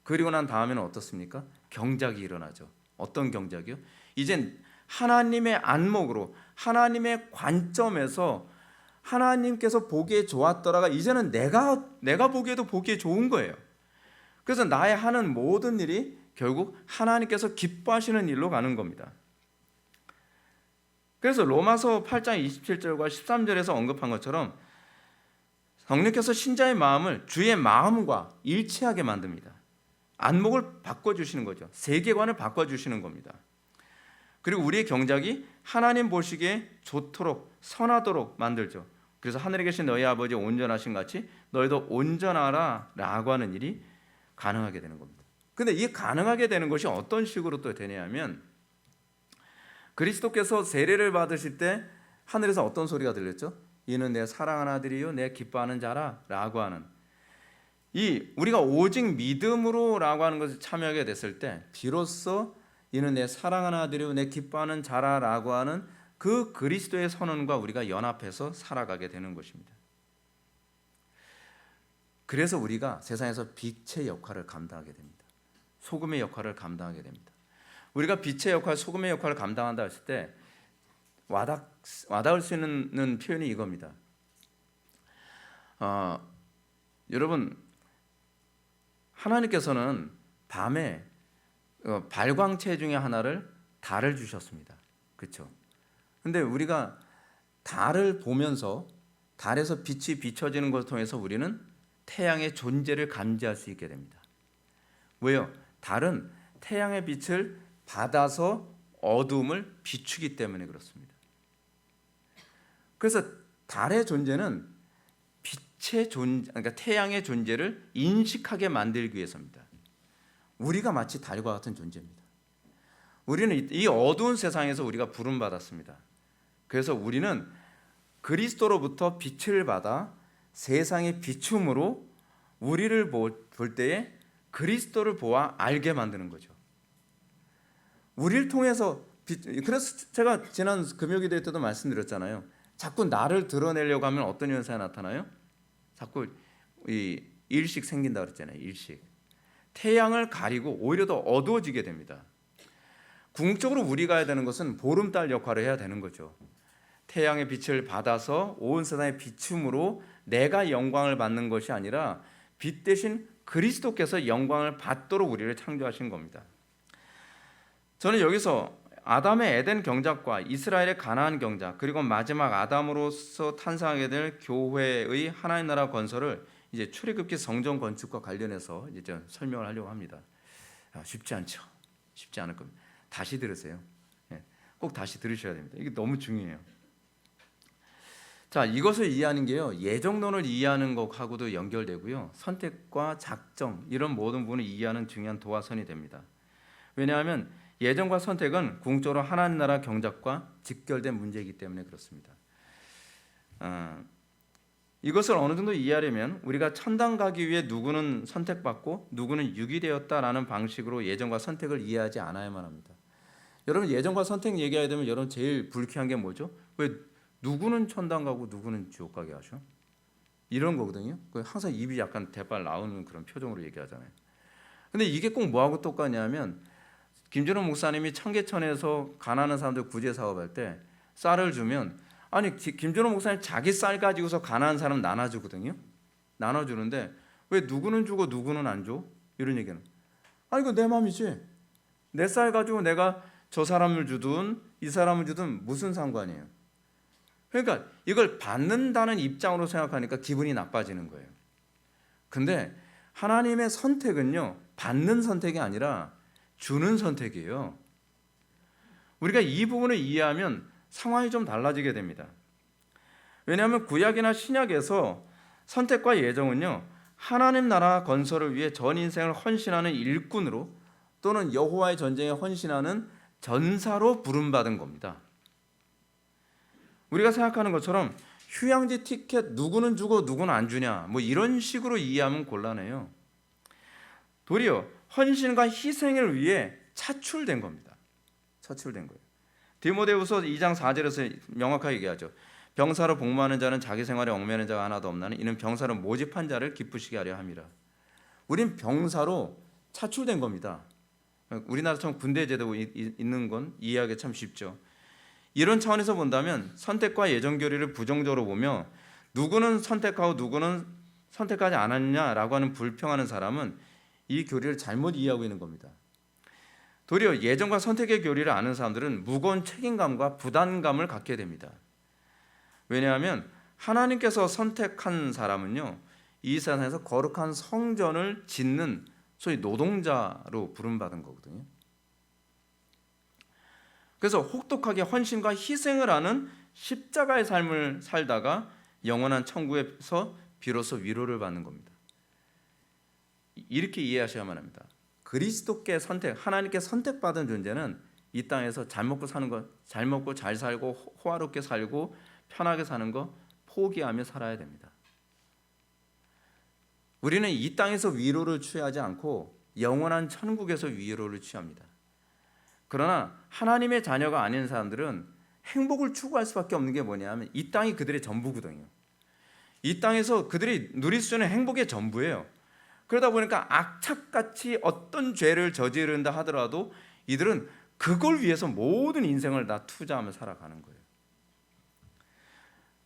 Speaker 1: 그리고 난 다음에는 어떻습니까? 경작이 일어나죠. 어떤 경작이요? 이젠 하나님의 안목으로, 하나님의 관점에서 하나님께서 보기에 좋았더라가 이제는 내가 보기에도 보기에 좋은 거예요. 그래서 나의 하는 모든 일이 결국 하나님께서 기뻐하시는 일로 가는 겁니다. 그래서 로마서 8장 27절과 13절에서 언급한 것처럼 성령께서 신자의 마음을 주의 마음과 일치하게 만듭니다. 안목을 바꿔주시는 거죠. 세계관을 바꿔주시는 겁니다. 그리고 우리의 경작이 하나님 보시기에 좋도록 선하도록 만들죠. 그래서 하늘에 계신 너희 아버지 온전하신 같이 너희도 온전하라 라고 하는 일이 가능하게 되는 겁니다. 근데 이 가능하게 되는 것이 어떤 식으로 또 되냐면, 그리스도께서 세례를 받으실 때 하늘에서 어떤 소리가 들렸죠? 이는 내 사랑하는 아들이요 내 기뻐하는 자라 라고 하는, 이 우리가 오직 믿음으로 라고 하는 것을 참여하게 됐을 때 비로소 이는 내 사랑하는 아들이요 내 기뻐하는 자라 라고 하는 그 그리스도의 선언과 우리가 연합해서 살아가게 되는 것입니다. 그래서 우리가 세상에서 빛의 역할을 감당하게 됩니다. 소금의 역할을 감당하게 됩니다. 우리가 빛의 역할, 소금의 역할을 감당한다 했을 때 와닿을 수 있는 표현이 이겁니다. 여러분, 하나님께서는 밤에 발광체 중에 하나를 달을 주셨습니다. 그렇죠? 근데 우리가 달을 보면서 달에서 빛이 비춰지는 것을 통해서 우리는 태양의 존재를 감지할 수 있게 됩니다. 왜요? 달은 태양의 빛을 받아서 어둠을 비추기 때문에 그렇습니다. 그래서 달의 존재는 빛의 존재, 그러니까 태양의 존재를 인식하게 만들기 위해서입니다. 우리가 마치 달과 같은 존재입니다. 우리는 이 어두운 세상에서 우리가 부름받았습니다. 그래서 우리는 그리스도로부터 빛을 받아 세상의 비춤으로 우리를 볼 때에 그리스도를 보아 알게 만드는 거죠. 우리를 통해서 그래서 제가 지난 금요기도 때도 말씀드렸잖아요. 자꾸 나를 드러내려고 하면 어떤 현상이 나타나요? 자꾸 이 일식 생긴다 그랬잖아요. 일식. 태양을 가리고 오히려 더 어두워지게 됩니다. 궁극적으로 우리가 해야 되는 것은 보름달 역할을 해야 되는 거죠. 태양의 빛을 받아서 온 세상의 비춤으로 내가 영광을 받는 것이 아니라 빛 대신 그리스도께서 영광을 받도록 우리를 창조하신 겁니다. 저는 여기서 아담의 에덴 경작과 이스라엘의 가나안 경작, 그리고 마지막 아담으로서 탄생하게 될 교회의 하나님 나라 건설을 이제 출애굽기 성전 건축과 관련해서 이제 설명을 하려고 합니다. 쉽지 않죠. 쉽지 않을 겁니다. 다시 들으세요. 꼭 다시 들으셔야 됩니다. 이게 너무 중요해요. 자, 이것을 이해하는 게요, 예정론을 이해하는 것하고도 연결되고요, 선택과 작정 이런 모든 부분을 이해하는 중요한 도화선이 됩니다. 왜냐하면 예정과 선택은 궁극적으로 하나님 나라 경작과 직결된 문제이기 때문에 그렇습니다. 이것을 어느 정도 이해하려면 우리가 천당 가기 위해 누구는 선택받고 누구는 유기되었다라는 방식으로 예정과 선택을 이해하지 않아야만 합니다. 여러분, 예정과 선택 얘기해야 되면 여러분 제일 불쾌한 게 뭐죠? 왜 누구는 천당 가고 누구는 지옥 가게 하셔? 이런 거거든요. 항상 입이 약간 대빨 나오는 그런 표정으로 얘기하잖아요. 근데 이게 꼭 뭐하고 똑같냐면, 김준호 목사님이 청계천에서 가난한 사람들 구제 사업할 때 쌀을 주면, 아니 김준호 목사님 자기 쌀 가지고서 가난한 사람 나눠주거든요. 나눠주는데 왜 누구는 주고 누구는 안 줘? 이런 얘기는. 아니 이거 내 마음이지. 내 쌀 가지고 내가 저 사람을 주든 이 사람을 주든 무슨 상관이에요. 그러니까 이걸 받는다는 입장으로 생각하니까 기분이 나빠지는 거예요. 근데 하나님의 선택은요, 받는 선택이 아니라 주는 선택이에요. 우리가 이 부분을 이해하면 상황이 좀 달라지게 됩니다. 왜냐하면 구약이나 신약에서 선택과 예정은요, 하나님 나라 건설을 위해 전 인생을 헌신하는 일꾼으로 또는 여호와의 전쟁에 헌신하는 전사로 부름받은 겁니다. 우리가 생각하는 것처럼 휴양지 티켓 누구는 주고 누구는 안 주냐, 뭐 이런 식으로 이해하면 곤란해요. 도리어 헌신과 희생을 위해 차출된 겁니다. 차출된 거예요. 디모데후서 2장 4절에서 명확하게 얘기하죠. 병사로 복무하는 자는 자기 생활에 얽매이는 자가 하나도 없나니 이는 병사로 모집한 자를 기쁘시게 하려 함이라. 우린 병사로 차출된 겁니다. 우리나라처럼 군대 제도 있는 건 이해하기 참 쉽죠. 이런 차원에서 본다면 선택과 예정 교리를 부정적으로 보며 누구는 선택하고 누구는 선택하지 않았냐라고 하는 불평하는 사람은 이 교리를 잘못 이해하고 있는 겁니다. 도리어 예정과 선택의 교리를 아는 사람들은 무거운 책임감과 부담감을 갖게 됩니다. 왜냐하면 하나님께서 선택한 사람은요, 이 세상에서 거룩한 성전을 짓는 소위 노동자로 부름받은 거거든요. 그래서 혹독하게 헌신과 희생을 하는 십자가의 삶을 살다가 영원한 천국에서 비로소 위로를 받는 겁니다. 이렇게 이해하셔야만 합니다. 그리스도께 하나님께 선택받은 존재는 이 땅에서 잘 먹고 사는 것, 잘 먹고 잘 살고 호화롭게 살고 편하게 사는 거 포기하며 살아야 됩니다. 우리는 이 땅에서 위로를 취하지 않고 영원한 천국에서 위로를 취합니다. 그러나 하나님의 자녀가 아닌 사람들은 행복을 추구할 수밖에 없는 게 뭐냐면 이 땅이 그들의 전부거든요. 이 땅에서 그들이 누릴 수 있는 행복의 전부예요. 그러다 보니까 악착같이 어떤 죄를 저지른다 하더라도 이들은 그걸 위해서 모든 인생을 다 투자하며 살아가는 거예요.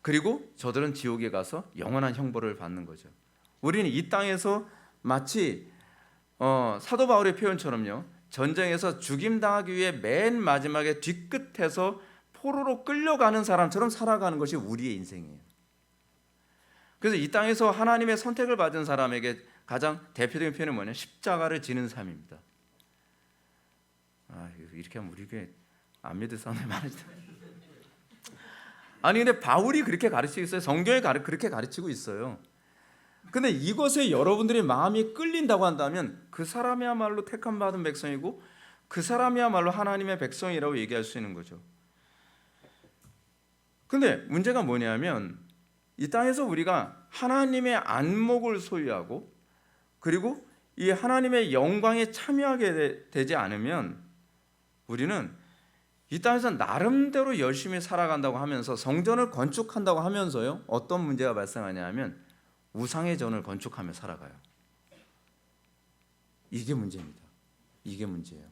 Speaker 1: 그리고 저들은 지옥에 가서 영원한 형벌을 받는 거죠. 우리는 이 땅에서 마치 사도 바울의 표현처럼요, 전쟁에서 죽임당하기 위해 맨 마지막에 뒤끝에서 포로로 끌려가는 사람처럼 살아가는 것이 우리의 인생이에요. 그래서 이 땅에서 하나님의 선택을 받은 사람에게 가장 대표적인 표현은 뭐냐? 십자가를 지는 삶입니다. 이렇게 하면 우리 교회 안 믿을 사람이 많으시다. 아니 근데 바울이 그렇게 가르치고 있어요. 성경에 그렇게 가르치고 있어요. 근데 이것에 여러분들이 마음이 끌린다고 한다면 그 사람이야말로 택함 받은 백성이고 그 사람이야말로 하나님의 백성이라고 얘기할 수 있는 거죠. 근데 문제가 뭐냐면 이 땅에서 우리가 하나님의 안목을 소유하고 그리고 이 하나님의 영광에 참여하게 되지 않으면 우리는 이 땅에서 나름대로 열심히 살아간다고 하면서 성전을 건축한다고 하면서요, 어떤 문제가 발생하냐면 우상의 전을 건축하며 살아가요. 이게 문제입니다. 이게 문제예요.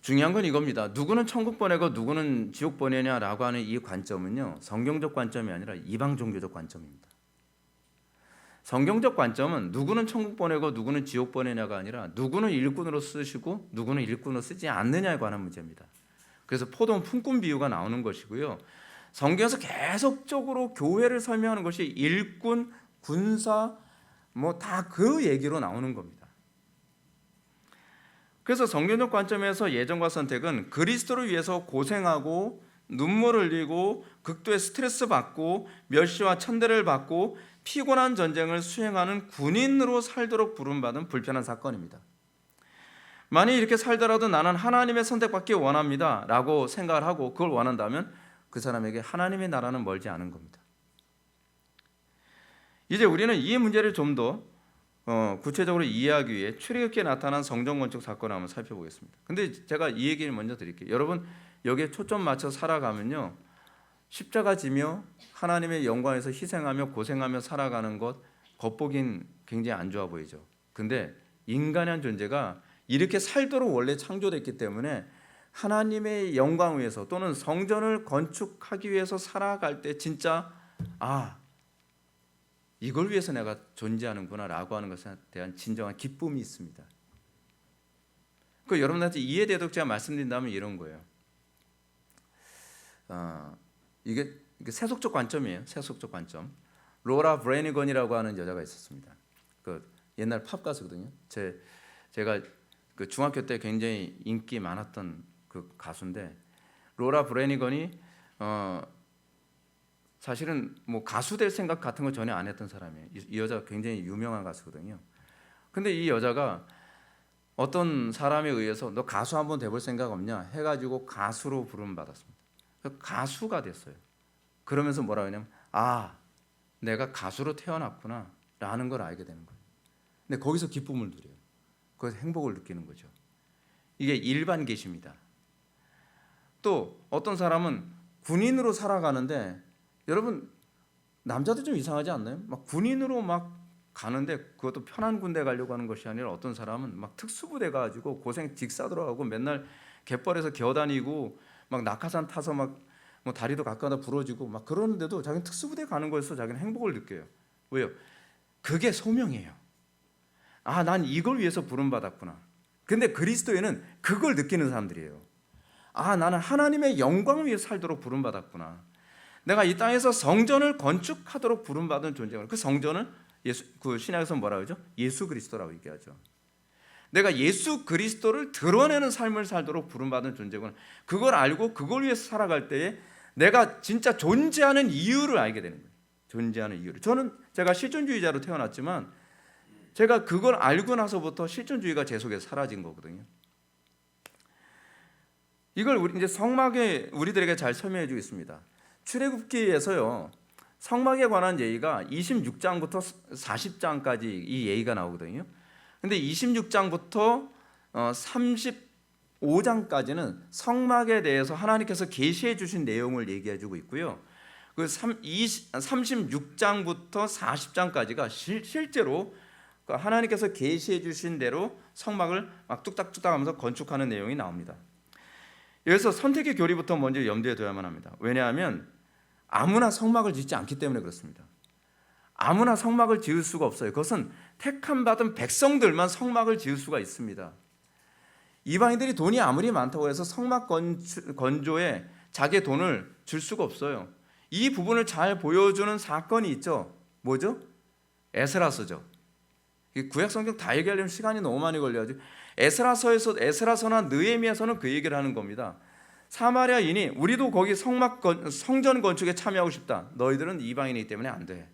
Speaker 1: 중요한 건 이겁니다. 누구는 천국 보내고 누구는 지옥 보내냐라고 하는 이 관점은요, 성경적 관점이 아니라 이방 종교적 관점입니다. 성경적 관점은 누구는 천국 보내고 누구는 지옥 보내냐가 아니라 누구는 일꾼으로 쓰시고 누구는 일꾼으로 쓰지 않느냐에 관한 문제입니다. 그래서 포도원 품꾼 비유가 나오는 것이고요, 성경에서 계속적으로 교회를 설명하는 것이 일꾼, 군사 뭐 다 그 얘기로 나오는 겁니다. 그래서 성경적 관점에서 예정과 선택은 그리스도를 위해서 고생하고 눈물 흘리고 극도의 스트레스 받고 멸시와 천대를 받고 피곤한 전쟁을 수행하는 군인으로 살도록 부름받은 불편한 사건입니다. 만약 이렇게 살더라도 나는 하나님의 선택받기 원합니다 라고 생각을 하고 그걸 원한다면 그 사람에게 하나님의 나라는 멀지 않은 겁니다. 이제 우리는 이 문제를 좀 더 구체적으로 이해하기 위해 출애굽기에 나타난 성전 건축 사건을 한번 살펴보겠습니다. 근데 제가 이 얘기를 먼저 드릴게요. 여러분 여기에 초점 맞춰 살아가면요, 십자가 지며 하나님의 영광에서 희생하며 고생하며 살아가는 것 겉보긴 굉장히 안 좋아 보이죠. 근데 인간의 존재가 이렇게 살도록 원래 창조됐기 때문에 하나님의 영광 위해서 또는 성전을 건축하기 위해서 살아갈 때 진짜 이걸 위해서 내가 존재하는구나 라고 하는 것에 대한 진정한 기쁨이 있습니다. 그 여러분한테 이해되도록 제가 말씀드린다면 이런 거예요. 이게 세속적 관점이에요. 세속적 관점. 로라 브래니건이라고 하는 여자가 있었습니다. 그 옛날 팝 가수거든요. 제가 그 중학교 때 굉장히 인기 많았던 그 가수인데, 로라 브래니건이 사실은 뭐 가수 될 생각 같은 거 전혀 안 했던 사람이에요. 이 여자가 굉장히 유명한 가수거든요. 근데 이 여자가 어떤 사람에 의해서 너 가수 한번 돼볼 생각 없냐 해가지고 가수로 부름받았습니다. 가수가 됐어요. 그러면서 뭐라고 하냐면 내가 가수로 태어났구나 라는 걸 알게 되는 거예요. 근데 거기서 기쁨을 누려요. 거기서 행복을 느끼는 거죠. 이게 일반 계시입니다. 또 어떤 사람은 군인으로 살아가는데, 여러분 남자도 좀 이상하지 않나요? 막 군인으로 막 가는데 그것도 편한 군대 가려고 하는 것이 아니라 어떤 사람은 막 특수부대 가지고 고생 직사들어 하고 맨날 갯벌에서 기어다니고 막 낙하산 타서 막 뭐 다리도 가까다 부러지고 막 그러는데도 자기는 특수부대 가는 거에서 자기는 행복을 느껴요. 왜요? 그게 소명이에요. 난 이걸 위해서 부름받았구나. 근데 그리스도에는 그걸 느끼는 사람들이에요. 나는 하나님의 영광을 위해 살도록 부름받았구나. 내가 이 땅에서 성전을 건축하도록 부름받은 존재구나. 그 성전은 그 신약에서 뭐라 그러죠? 예수 그리스도라고 얘기하죠. 내가 예수 그리스도를 드러내는 삶을 살도록 부름받은 존재군. 그걸 알고 그걸 위해서 살아갈 때에 내가 진짜 존재하는 이유를 알게 되는 거예요. 존재하는 이유를. 저는 제가 실존주의자로 태어났지만 제가 그걸 알고 나서부터 실존주의가 제 속에서 사라진 거거든요. 이걸 이제 성막에 우리들에게 잘 설명해 주겠습니다. 출애굽기에서요, 성막에 관한 예의가 26장부터 40장까지 이 예의가 나오거든요. 근데 26장부터 35장까지는 성막에 대해서 하나님께서 계시해 주신 내용을 얘기해 주고 있고요. 그 36장부터 40장까지가 실제로 하나님께서 계시해 주신 대로 성막을 막 뚝딱뚝딱 하면서 건축하는 내용이 나옵니다. 여기서 선택의 교리부터 먼저 염두에 둬야만 합니다. 왜냐하면 아무나 성막을 짓지 않기 때문에 그렇습니다. 아무나 성막을 지을 수가 없어요. 그것은 택함 받은 백성들만 성막을 지을 수가 있습니다. 이방인들이 돈이 아무리 많다고 해서 성막 건조에 자기의 돈을 줄 수가 없어요. 이 부분을 잘 보여주는 사건이 있죠. 뭐죠? 에스라서죠. 구약 성경 다 얘기하려면 시간이 너무 많이 걸려가지고 에스라서나 느헤미야서는 그 얘기를 하는 겁니다. 사마리아인이 우리도 거기 성전 건축에 참여하고 싶다. 너희들은 이방인이기 때문에 안 돼.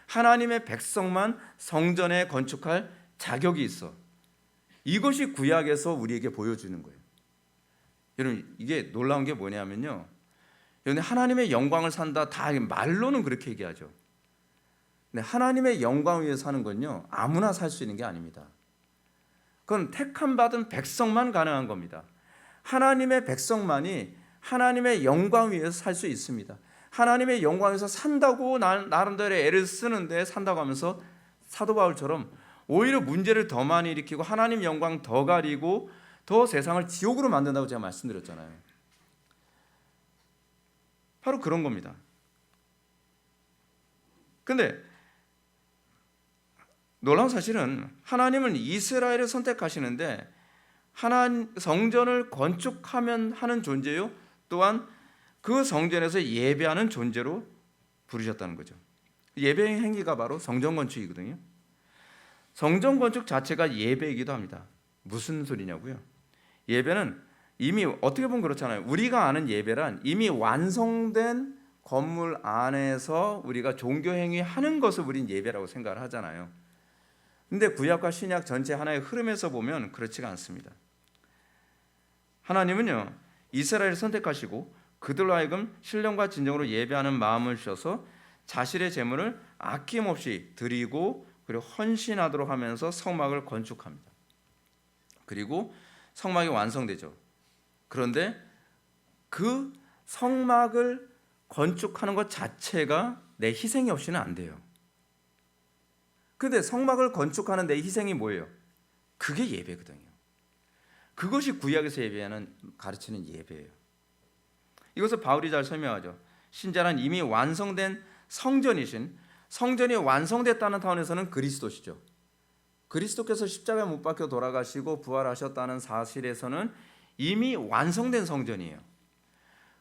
Speaker 1: 하나님의 백성만 성전에 건축할 자격이 있어. 이것이 구약에서 우리에게 보여주는 거예요. 여러분, 이게 놀라운 게 뭐냐면요, 여러분, 하나님의 영광을 산다, 다 말로는 그렇게 얘기하죠. 근데 하나님의 영광 위에 사는 건요, 아무나 살 수 있는 게 아닙니다. 그건 택함 받은 백성만 가능한 겁니다. 하나님의 백성만이 하나님의 영광 위에서 살 수 있습니다. 하나님의 영광에서 산다고 나름대로 애를 쓰는데 산다고 하면서 사도 바울처럼 오히려 문제를 더 많이 일으키고 하나님 영광 더 가리고 더 세상을 지옥으로 만든다고 제가 말씀드렸잖아요. 바로 그런 겁니다. 근데 놀라운 사실은 하나님은 이스라엘을 선택하시는데 성전을 건축하면 하는 존재요, 또한 그 성전에서 예배하는 존재로 부르셨다는 거죠. 예배 행위가 바로 성전 건축이거든요. 성전 건축 자체가 예배이기도 합니다. 무슨 소리냐고요? 예배는 이미 어떻게 보면 그렇잖아요. 우리가 아는 예배란 이미 완성된 건물 안에서 우리가 종교 행위 하는 것을 우린 예배라고 생각을 하잖아요. 근데 구약과 신약 전체 하나의 흐름에서 보면 그렇지가 않습니다. 하나님은요, 이스라엘을 선택하시고 그들로 하여금 신령과 진정으로 예배하는 마음을 주셔서 자신의 재물을 아낌없이 드리고 그리고 헌신하도록 하면서 성막을 건축합니다. 그리고 성막이 완성되죠. 그런데 그 성막을 건축하는 것 자체가 내 희생이 없이는 안 돼요. 그런데 성막을 건축하는 내 희생이 뭐예요? 그게 예배거든요. 그것이 구약에서 가르치는 예배예요. 이것을 바울이 잘 설명하죠. 신자란 이미 완성된 성전이신, 성전이 완성됐다는 차원에서는 그리스도시죠. 그리스도께서 십자가에 못 박혀 돌아가시고 부활하셨다는 사실에서는 이미 완성된 성전이에요.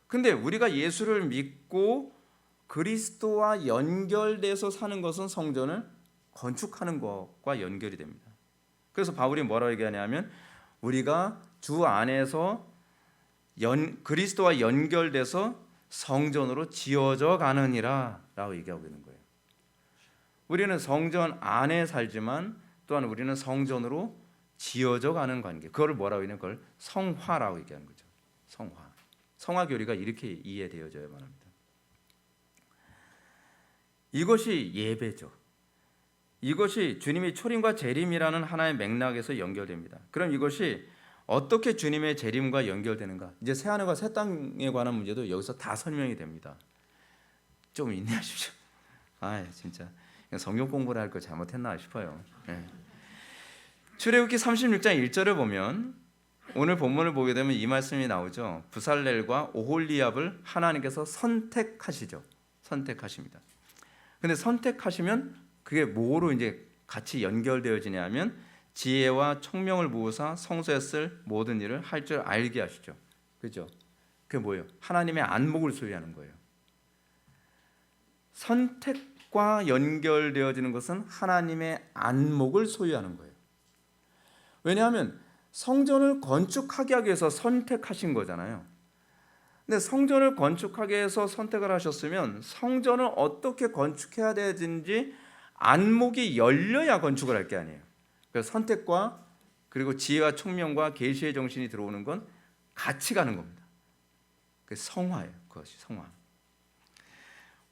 Speaker 1: 근데 우리가 예수를 믿고 그리스도와 연결돼서 사는 것은 성전을 건축하는 것과 연결이 됩니다. 그래서 바울이 뭐라고 얘기하냐면 우리가 주 안에서 그리스도와 연결돼서 성전으로 지어져 가느니라 라고 얘기하고 있는 거예요. 우리는 성전 안에 살지만 또한 우리는 성전으로 지어져 가는 관계, 그걸 뭐라고 얘기하는 걸 성화라고 얘기하는 거죠. 성화 교리가 이렇게 이해되어져야만 합니다. 이것이 예배죠. 이것이 주님이 초림과 재림이라는 하나의 맥락에서 연결됩니다. 그럼 이것이 어떻게 주님의 재림과 연결되는가? 이제 새하늘과 새 땅에 관한 문제도 여기서 다 설명이 됩니다. 좀 인내하십시오. 진짜 성경 공부를 할 거 잘못했나 싶어요. 네. 출애굽기 36장 1절을 보면 오늘 본문을 보게 되면 이 말씀이 나오죠. 부살렐과 오홀리압을 하나님께서 선택하시죠. 선택하십니다. 근데 선택하시면 그게 뭐로 이제 같이 연결되어지냐면 지혜와 총명을 부으사 성소에 쓸 모든 일을 할 줄 알게 하시죠. 그죠? 그게 뭐예요? 하나님의 안목을 소유하는 거예요. 과 연결되어지는 것은 하나님의 안목을 소유하는 거예요. 왜냐하면 성전을 건축하게 하기 위해서 선택하신 거잖아요. 근데 성전을 건축하게 해서 선택을 하셨으면 성전을 어떻게 건축해야 되는지 안목이 열려야 건축을 할 게 아니에요. 그래서 선택과 그리고 지혜와 총명과 계시의 정신이 들어오는 건 같이 가는 겁니다. 그 성화예요. 그것이 성화.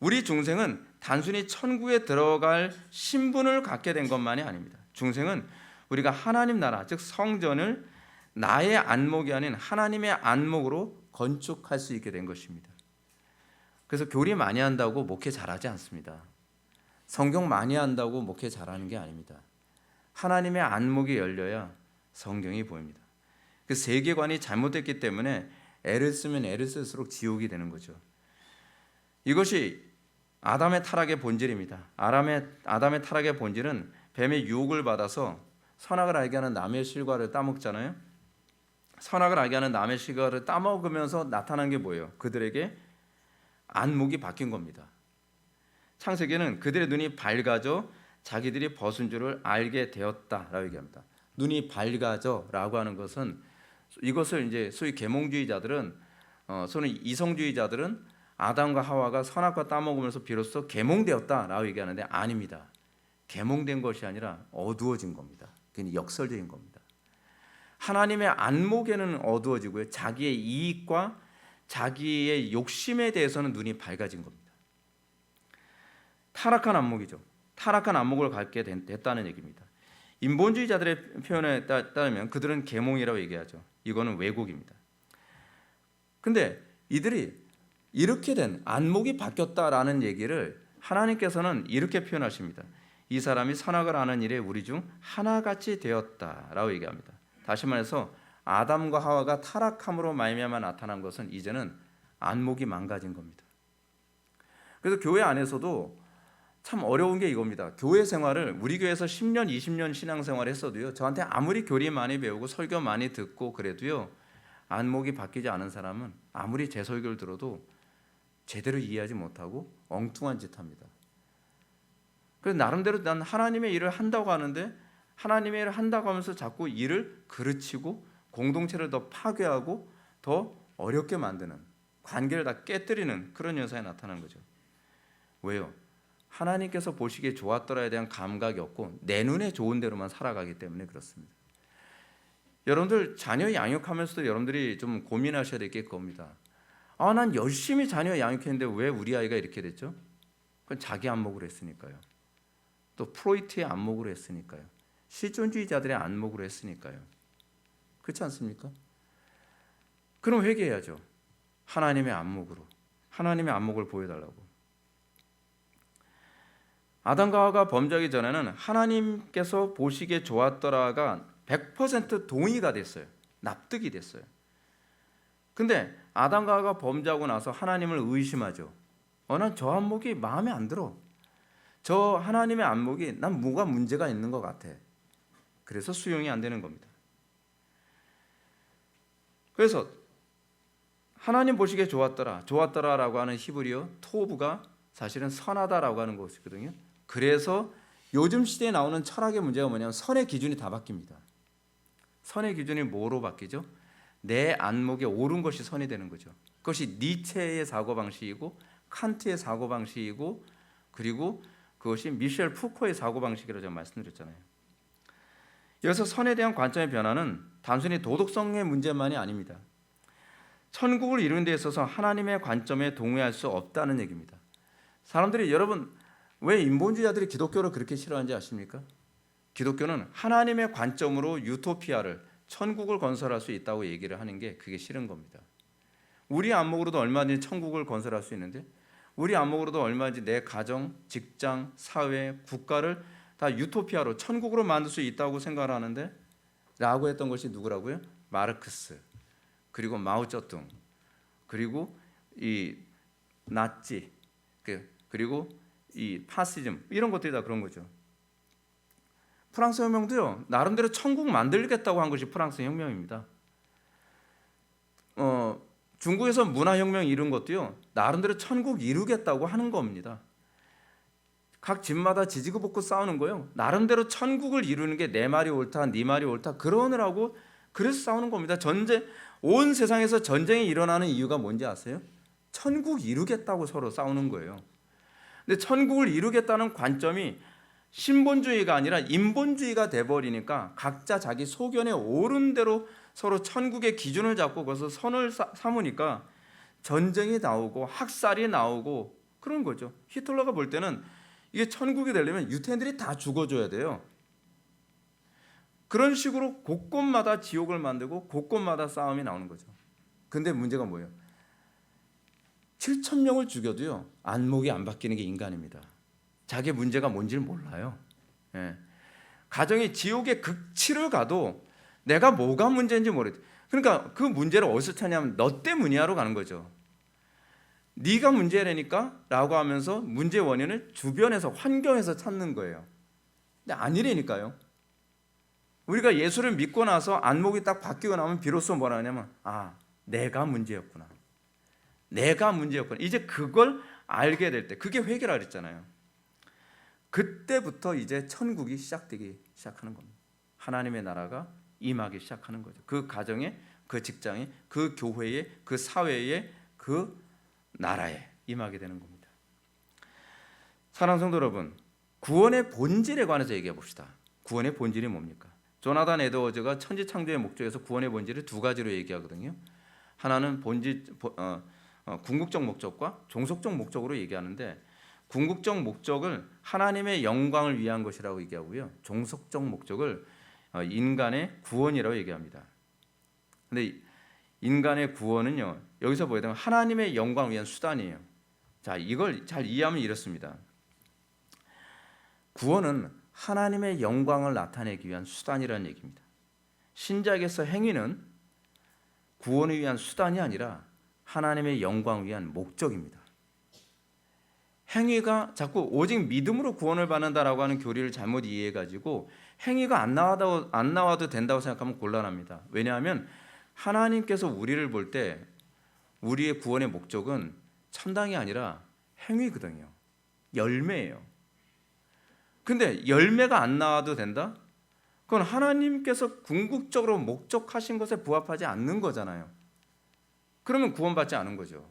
Speaker 1: 우리 중생은 단순히 천국에 들어갈 신분을 갖게 된 것만이 아닙니다. 중생은 우리가 하나님 나라, 즉 성전을 나의 안목이 아닌 하나님의 안목으로 건축할 수 있게 된 것입니다. 그래서 교리 많이 한다고 목회 잘하지 않습니다. 성경 많이 한다고 목회 잘하는 게 아닙니다. 하나님의 안목이 열려야 성경이 보입니다. 그 세계관이 잘못됐기 때문에 애를 쓰면 애를 쓸수록 지옥이 되는 거죠. 이것이 아담의 타락의 본질입니다. 아담의 타락의 본질은 뱀의 유혹을 받아서 선악을 알게 하는 남의 실과를 따먹잖아요. 선악을 알게 하는 남의 실과를 따먹으면서 나타난 게 뭐예요? 그들에게 안목이 바뀐 겁니다. 창세기는 그들의 눈이 밝아져 자기들이 벗은 줄을 알게 되었다라고 얘기합니다. 눈이 밝아져라고 하는 것은 이것을 이제 소위 계몽주의자들은 소위 이성주의자들은 아담과 하와가 선악과 따먹으면서 비로소 계몽되었다라고 얘기하는데 아닙니다. 계몽된 것이 아니라 어두워진 겁니다. 그게 역설적인 겁니다. 하나님의 안목에는 어두워지고요. 자기의 이익과 자기의 욕심에 대해서는 눈이 밝아진 겁니다. 타락한 안목이죠. 타락한 안목을 갖게 됐다는 얘기입니다. 인본주의자들의 표현에 따르면 그들은 계몽이라고 얘기하죠. 이거는 왜곡입니다. 근데 이들이 이렇게 된 안목이 바뀌었다라는 얘기를 하나님께서는 이렇게 표현하십니다. 이 사람이 선악을 아는 일에 우리 중 하나같이 되었다라고 얘기합니다. 다시 말해서 아담과 하와가 타락함으로 말미암아 나타난 것은 이제는 안목이 망가진 겁니다. 그래서 교회 안에서도 참 어려운 게 이겁니다. 교회 생활을 우리 교회에서 10년, 20년 신앙생활을 했어도요. 저한테 아무리 교리 많이 배우고 설교 많이 듣고 그래도요. 안목이 바뀌지 않은 사람은 아무리 제 설교를 들어도 제대로 이해하지 못하고 엉뚱한 짓 합니다. 그래서 나름대로 난 하나님의 일을 한다고 하는데 하나님의 일을 한다고 하면서 자꾸 일을 그르치고 공동체를 더 파괴하고 더 어렵게 만드는 관계를 다 깨뜨리는 그런 현상이 나타나는 거죠. 왜요? 하나님께서 보시기에 좋았더라에 대한 감각이 없고 내 눈에 좋은 대로만 살아가기 때문에 그렇습니다. 여러분들 자녀 양육하면서도 여러분들이 좀 고민하셔야 될 게 그겁니다. 난 열심히 자녀 양육했는데 왜 우리 아이가 이렇게 됐죠? 그건 자기 안목으로 했으니까요. 또 프로이트의 안목으로 했으니까요. 실존주의자들의 안목으로 했으니까요. 그렇지 않습니까? 그럼 회개해야죠. 하나님의 안목으로. 하나님의 안목을 보여달라고. 아담과 하와가 범죄하기 전에는 하나님께서 보시기에 좋았더라가 100% 동의가 됐어요. 납득이 됐어요. 근데 아담과 하와가 범죄하고 나서 하나님을 의심하죠. 난 저 안목이 마음에 안 들어. 저 하나님의 안목이 난 뭐가 문제가 있는 것 같아. 그래서 수용이 안 되는 겁니다. 그래서 하나님 보시기에 좋았더라라고 하는 히브리어 토브가 사실은 선하다라고 하는 것이거든요. 그래서 요즘 시대에 나오는 철학의 문제가 뭐냐면 선의 기준이 다 바뀝니다. 선의 기준이 뭐로 바뀌죠? 내 안목에 옳은 것이 선이 되는 거죠. 그것이 니체의 사고방식이고 칸트의 사고방식이고 그리고 그것이 미셸 푸코의 사고방식이라고 제가 말씀드렸잖아요. 여기서 선에 대한 관점의 변화는 단순히 도덕성의 문제만이 아닙니다. 천국을 이루는 데 있어서 하나님의 관점에 동의할 수 없다는 얘기입니다. 사람들이 여러분 왜 인본주의자들이 기독교를 그렇게 싫어하는지 아십니까? 기독교는 하나님의 관점으로 유토피아를 천국을 건설할 수 있다고 얘기를 하는 게 그게 싫은 겁니다. 우리 안목으로도 얼마든지 천국을 건설할 수 있는데 우리 안목으로도 얼마든지 내 가정, 직장, 사회, 국가를 다 유토피아로 천국으로 만들 수 있다고 생각을 하는데 라고 했던 것이 누구라고요? 마르크스 그리고 마오쩌둥 그리고 이 나치 그리고 이 파시즘 이런 것들이 다 그런 거죠. 프랑스 혁명도요. 나름대로 천국 만들겠다고 한 것이 프랑스 혁명입니다. 중국에서 문화혁명 이룬 것도요. 나름대로 천국 이루겠다고 하는 겁니다. 각 집마다 지지고 볶고 싸우는 거예요. 나름대로 천국을 이루는 게 내 말이 옳다, 네 말이 옳다 그러느라고 그래서 싸우는 겁니다. 온 세상에서 전쟁이 일어나는 이유가 뭔지 아세요? 천국 이루겠다고 서로 싸우는 거예요. 근데 천국을 이루겠다는 관점이 신본주의가 아니라 인본주의가 돼버리니까 각자 자기 소견에 옳은 대로 서로 천국의 기준을 잡고 거기서 선을 삼으니까 전쟁이 나오고 학살이 나오고 그런 거죠. 히틀러가 볼 때는 이게 천국이 되려면 유태인들이 다 죽어줘야 돼요. 그런 식으로 곳곳마다 지옥을 만들고 곳곳마다 싸움이 나오는 거죠. 근데 문제가 뭐예요? 7,000명을 죽여도요 안목이 안 바뀌는 게 인간입니다. 자기 문제가 뭔지를 몰라요. 예. 가정이 지옥의 극치를 가도 내가 뭐가 문제인지 모르겠어요. 그러니까 그 문제를 어디서 찾냐면 너 때문이야로 가는 거죠. 네가 문제라니까 라고 하면서 문제 원인을 주변에서 환경에서 찾는 거예요. 근데 아니라니까요. 우리가 예수를 믿고 나서 안목이 딱 바뀌고 나면 비로소 뭐라 하냐면 내가 문제였구나. 내가 문제였구나. 이제 그걸 알게 될 때 그게 회개라 그랬잖아요. 그때부터 이제 천국이 시작되기 시작하는 겁니다. 하나님의 나라가 임하기 시작하는 거죠. 그 가정에, 그 직장에, 그 교회에, 그 사회에, 그 나라에 임하게 되는 겁니다. 사랑하는 성도 여러분, 구원의 본질에 관해서 얘기해 봅시다. 구원의 본질이 뭡니까? 조나단 에드워즈가 천지창조의 목적에서 구원의 본질을 두 가지로 얘기하거든요. 하나는 궁극적 목적과 종속적 목적으로 얘기하는데 궁극적 목적을 하나님의 영광을 위한 것이라고 얘기하고요. 종속적 목적을 인간의 구원이라고 얘기합니다. 근데 인간의 구원은요. 여기서 보게 되면 하나님의 영광을 위한 수단이에요. 자, 이걸 잘 이해하면 이렇습니다. 구원은 하나님의 영광을 나타내기 위한 수단이라는 얘기입니다. 신약에서 행위는 구원을 위한 수단이 아니라 하나님의 영광을 위한 목적입니다. 행위가 자꾸 오직 믿음으로 구원을 받는다라고 하는 교리를 잘못 이해해가지고 행위가 안 나와도 된다고 생각하면 곤란합니다. 왜냐하면 하나님께서 우리를 볼 때 우리의 구원의 목적은 천당이 아니라 행위거든요. 열매예요. 근데 열매가 안 나와도 된다? 그건 하나님께서 궁극적으로 목적하신 것에 부합하지 않는 거잖아요. 그러면 구원받지 않은 거죠.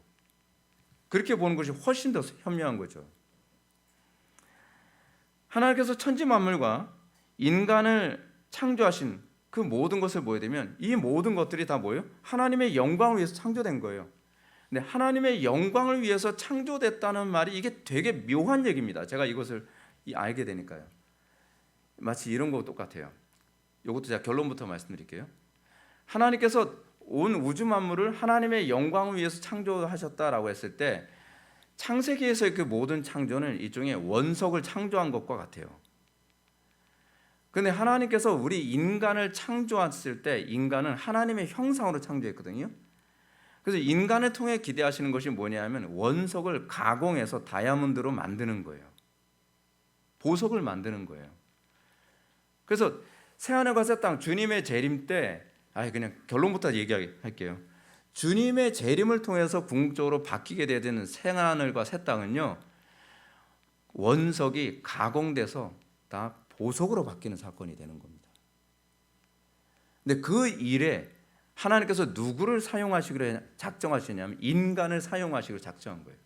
Speaker 1: 그렇게 보는 것이 훨씬 더 현명한 거죠. 하나님께서 천지 만물과 인간을 창조하신 그 모든 것을 보게 되면 이 모든 것들이 다 뭐예요? 하나님의 영광을 위해서 창조된 거예요. 근데 하나님의 영광을 위해서 창조됐다는 말이 이게 되게 묘한 얘기입니다. 제가 이것을 알게 되니까요. 마치 이런 거 똑같아요. 이것도 제가 결론부터 말씀드릴게요. 하나님께서 온 우주 만물을 하나님의 영광을 위해서 창조하셨다라고 했을 때 창세기에서의 그 모든 창조는 일종의 원석을 창조한 것과 같아요. 그런데 하나님께서 우리 인간을 창조했을 때 인간은 하나님의 형상으로 창조했거든요. 그래서 인간을 통해 기대하시는 것이 뭐냐면 원석을 가공해서 다이아몬드로 만드는 거예요. 보석을 만드는 거예요. 그래서 새하늘과 새 땅 주님의 재림 때 그냥 결론부터 얘기할게요. 주님의 재림을 통해서 궁극적으로 바뀌게 되는 새하늘과 새 땅은요 원석이 가공돼서 다 보석으로 바뀌는 사건이 되는 겁니다. 근데 그 일에 하나님께서 누구를 사용하시기로 작정하시냐면 인간을 사용하시기로 작정한 거예요.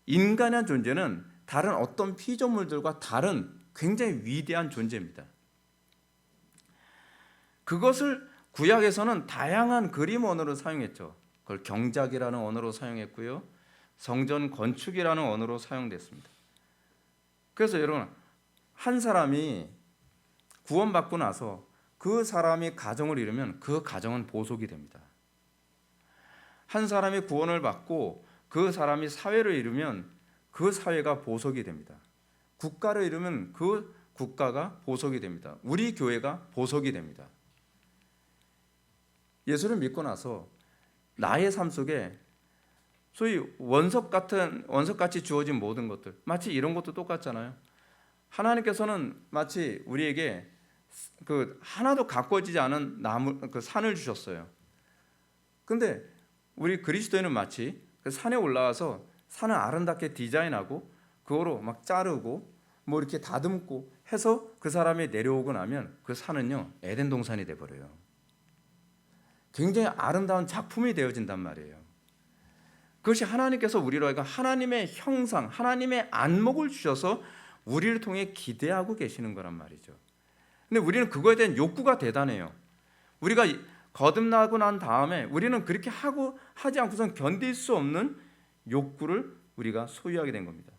Speaker 1: 인간의 존재는 다른 어떤 피조물들과 다른 굉장히 위대한 존재입니다. 그것을 구약에서는 다양한 그림 언어로 사용했죠. 그걸 경작이라는 언어로 사용했고요. 성전 건축이라는 언어로 사용됐습니다. 그래서 여러분 한 사람이 구원받고 나서 그 사람이 가정을 이루면 그 가정은 보석이 됩니다. 한 사람이 구원을 받고 그 사람이 사회를 이루면 그 사회가 보석이 됩니다. 국가를 이루면 그 국가가 보석이 됩니다. 우리 교회가 보석이 됩니다. 예수를 믿고 나서 나의 삶 속에 소위 원석같이 주어진 모든 것들 마치 이런 것도 똑같잖아요. 하나님께서는 마치 우리에게 그 하나도 가꿔지지 않은 그 산을 주셨어요. 근데 우리 그리스도인은 마치 그 산에 올라와서 산을 아름답게 디자인하고 그거로 막 자르고 뭐 이렇게 다듬고 해서 그 사람이 내려오고 나면 그 산은요 에덴 동산이 돼 버려요. 굉장히 아름다운 작품이 되어진단 말이에요. 그것이 하나님께서 우리로 하여금 하나님의 형상, 하나님의 안목을 주셔서 우리를 통해 기대하고 계시는 거란 말이죠. 근데 우리는 그거에 대한 욕구가 대단해요. 우리가 거듭나고 난 다음에 우리는 그렇게 하지 않고선 견딜 수 없는 욕구를 우리가 소유하게 된 겁니다.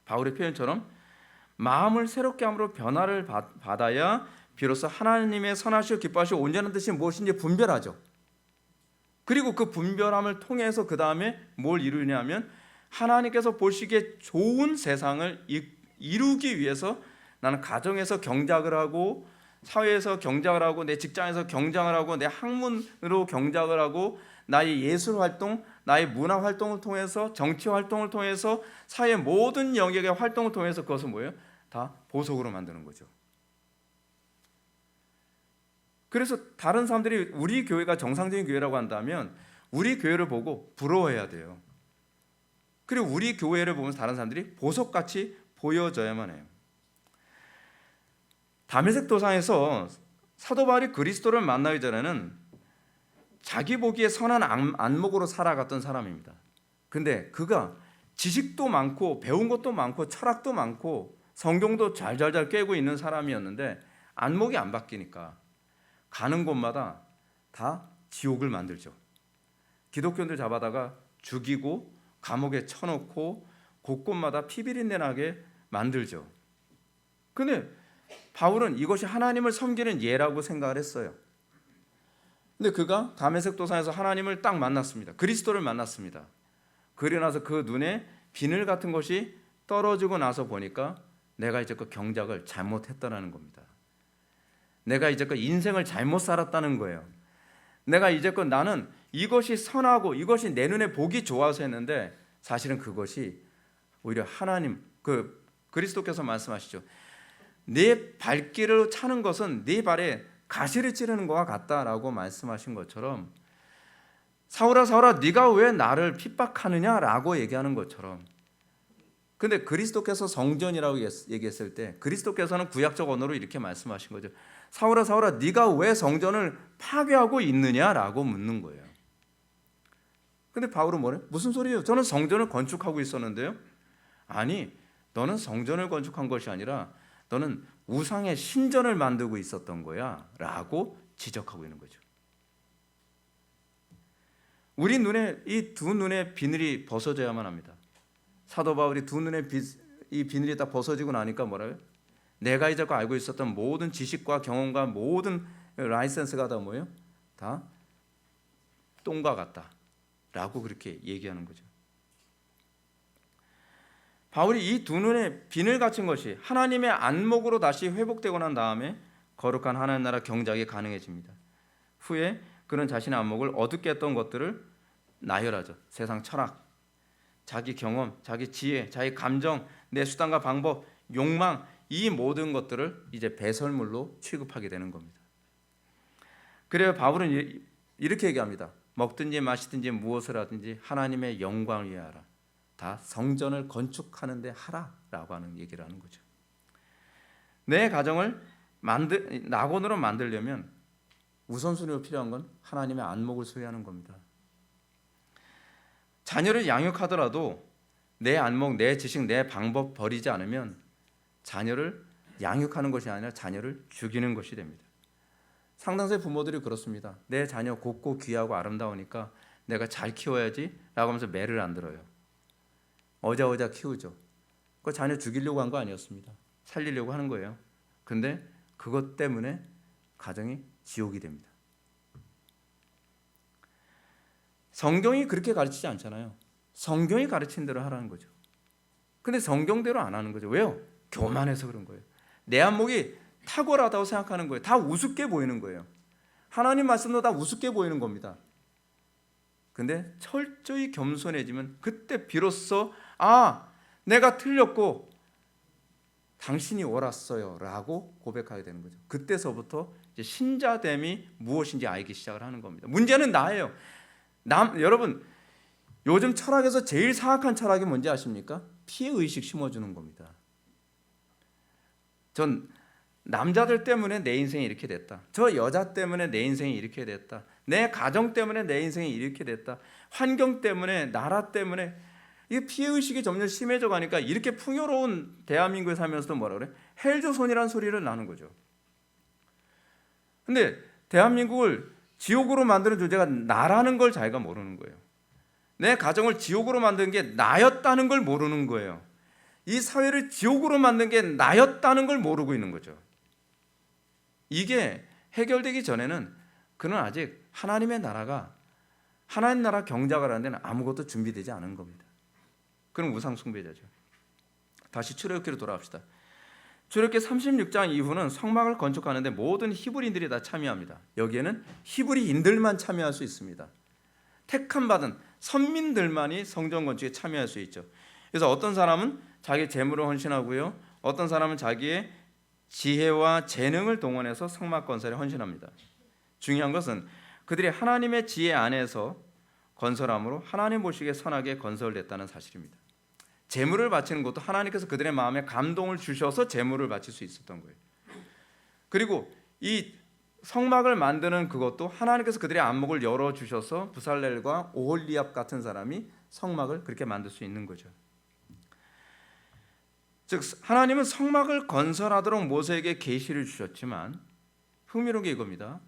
Speaker 1: 바울의 표현처럼 마음을 새롭게 함으로 변화를 받아야 비로소 하나님의 선하시고 기뻐하시고 온전한 뜻이 무엇인지 분별하죠. 그리고 그 분별함을 통해서 그 다음에 뭘 이루냐면 하나님께서 보시기에 좋은 세상을 이루기 위해서 나는 가정에서 경작을 하고 사회에서 경작을 하고 내 직장에서 경작을 하고 내 학문으로 경작을 하고 나의 예술 활동, 나의 문화 활동을 통해서 정치 활동을 통해서 사회 모든 영역의 활동을 통해서 그것은 뭐예요? 다 보석으로 만드는 거죠. 그래서 다른 사람들이 우리 교회가 정상적인 교회라고 한다면 우리 교회를 보고 부러워해야 돼요. 그리고 우리 교회를 보면서 다른 사람들이 보석같이 보여져야만 해요. 다메섹 도상에서 사도 바울이 그리스도를 만나기 전에는 자기 보기에 선한 안목으로 살아갔던 사람입니다. 근데 그가 지식도 많고 배운 것도 많고 철학도 많고 성경도 잘 깨고 있는 사람이었는데 안목이 안 바뀌니까 가는 곳마다 다 지옥을 만들죠. 기독교인들 잡아다가 죽이고 감옥에 쳐놓고 곳곳마다 피비린내 나게 만들죠. 근데 바울은 이것이 하나님을 섬기는 예라고 생각을 했어요. 근데 그가 다메섹 도상에서 하나님을 딱 만났습니다. 그리스도를 만났습니다. 그리고 나서 그 눈에 비늘 같은 것이 떨어지고 나서 보니까 내가 이제껏 경작을 잘못했다는 겁니다. 내가 이제껏 인생을 잘못 살았다는 거예요. 내가 이제껏 나는 이것이 선하고 이것이 내 눈에 보기 좋아서 했는데 사실은 그것이 오히려 하나님, 그리스도께서 말씀하시죠. 네 발길을 차는 것은 네 발에 가시를 찌르는 것과 같다라고 말씀하신 것처럼 사울아 사울아 네가 왜 나를 핍박하느냐라고 얘기하는 것처럼. 근데 그리스도께서 성전이라고 얘기했을 때 그리스도께서는 구약적 언어로 이렇게 말씀하신 거죠. 사울아 사울아 네가 왜 성전을 파괴하고 있느냐라고 묻는 거예요. 근데 바울은 뭐래? 무슨 소리예요? 저는 성전을 건축하고 있었는데요. 아니, 너는 성전을 건축한 것이 아니라 너는 우상의 신전을 만들고 있었던 거야 라고 지적하고 있는 거죠. 우리 눈에 이 두 눈의 비늘이 벗어져야만 합니다. 사도 바울이 두 눈의 이 비늘이 다 벗어지고 나니까 뭐라고요? 내가 이제껏 알고 있었던 모든 지식과 경험과 모든 라이센스가 다 뭐예요? 다 똥과 같다 라고 그렇게 얘기하는 거죠. 바울이 이 두 눈에 비늘 갇힌 것이 하나님의 안목으로 다시 회복되고 난 다음에 거룩한 하나님 나라 경작이 가능해집니다. 후에 그는 자신의 안목을 어둡게 했던 것들을 나열하죠. 세상 철학, 자기 경험, 자기 지혜, 자기 감정, 내 수단과 방법, 욕망, 이 모든 것들을 이제 배설물로 취급하게 되는 겁니다. 그래야 바울은 이렇게 얘기합니다. 먹든지 마시든지 무엇을 하든지 하나님의 영광을 위하여 하라. 다 성전을 건축하는 데 하라라고 하는 얘기를 하는 거죠. 내 가정을 낙원으로 만들려면 우선순위로 필요한 건 하나님의 안목을 소유하는 겁니다. 자녀를 양육하더라도 내 안목, 내 지식, 내 방법 버리지 않으면 자녀를 양육하는 것이 아니라 자녀를 죽이는 것이 됩니다. 상당수의 부모들이 그렇습니다. 내 자녀 곱고 귀하고 아름다우니까 내가 잘 키워야지 라고 하면서 매를 안 들어요. 어자어자 키우죠. 그 자녀 죽이려고 한 거 아니었습니다. 살리려고 하는 거예요. 근데 그것 때문에 가정이 지옥이 됩니다. 성경이 그렇게 가르치지 않잖아요. 성경이 가르친 대로 하라는 거죠. 근데 성경대로 안 하는 거죠. 왜요? 교만해서 그런 거예요. 내 안목이 탁월하다고 생각하는 거예요. 다 우습게 보이는 거예요. 하나님 말씀도 다 우습게 보이는 겁니다. 근데 철저히 겸손해지면 그때 비로소 내가 틀렸고 당신이 옳았어요 라고 고백하게 되는 거죠. 그때서부터 이제 신자됨이 무엇인지 알기 시작을 하는 겁니다. 문제는 나예요. 여러분 요즘 철학에서 제일 사악한 철학이 뭔지 아십니까? 피해 의식 심어주는 겁니다. 전 남자들 때문에 내 인생이 이렇게 됐다. 저 여자 때문에 내 인생이 이렇게 됐다. 내 가정 때문에 내 인생이 이렇게 됐다. 환경 때문에, 나라 때문에. 이 피해 의식이 점점 심해져 가니까 이렇게 풍요로운 대한민국에 살면서도 뭐라 그래? 헬조선이라는 소리를 나는 거죠. 근데 대한민국을 지옥으로 만드는 존재가 나라는 걸 자기가 모르는 거예요. 내 가정을 지옥으로 만든 게 나였다는 걸 모르는 거예요. 이 사회를 지옥으로 만든 게 나였다는 걸 모르고 있는 거죠. 이게 해결되기 전에는 그는 아직 하나님의 나라가, 하나님 나라 경작을 하는 데는 아무것도 준비되지 않은 겁니다. 그는 우상 숭배자죠. 다시 출애굽기로 돌아갑시다. 출애굽기 36장 이후는 성막을 건축하는데 모든 히브리인들이 다 참여합니다. 여기에는 히브리인들만 참여할 수 있습니다. 택함 받은 선민들만이 성전 건축에 참여할 수 있죠. 그래서 어떤 사람은 자기 재물을 헌신하고요, 어떤 사람은 자기의 지혜와 재능을 동원해서 성막 건설에 헌신합니다. 중요한 것은 그들이 하나님의 지혜 안에서 건설함으로 하나님 보시기에 선하게 건설됐다는 사실입니다. 재물을 바치는 것도 하나님께서 그들의 마음에 감동을 주셔서 재물을 바칠 수 있었던 거예요. 그리고 이 성막을 만드는 그것도 하나님께서 그들의 안목을 열어주셔서 부살렐과 오홀리압 같은 사람이 성막을 그렇게 만들 수 있는 거죠. 즉 하나님은 성막을 건설하도록 모세에게 계시를 주셨지만 흥미로운 게 이겁니다.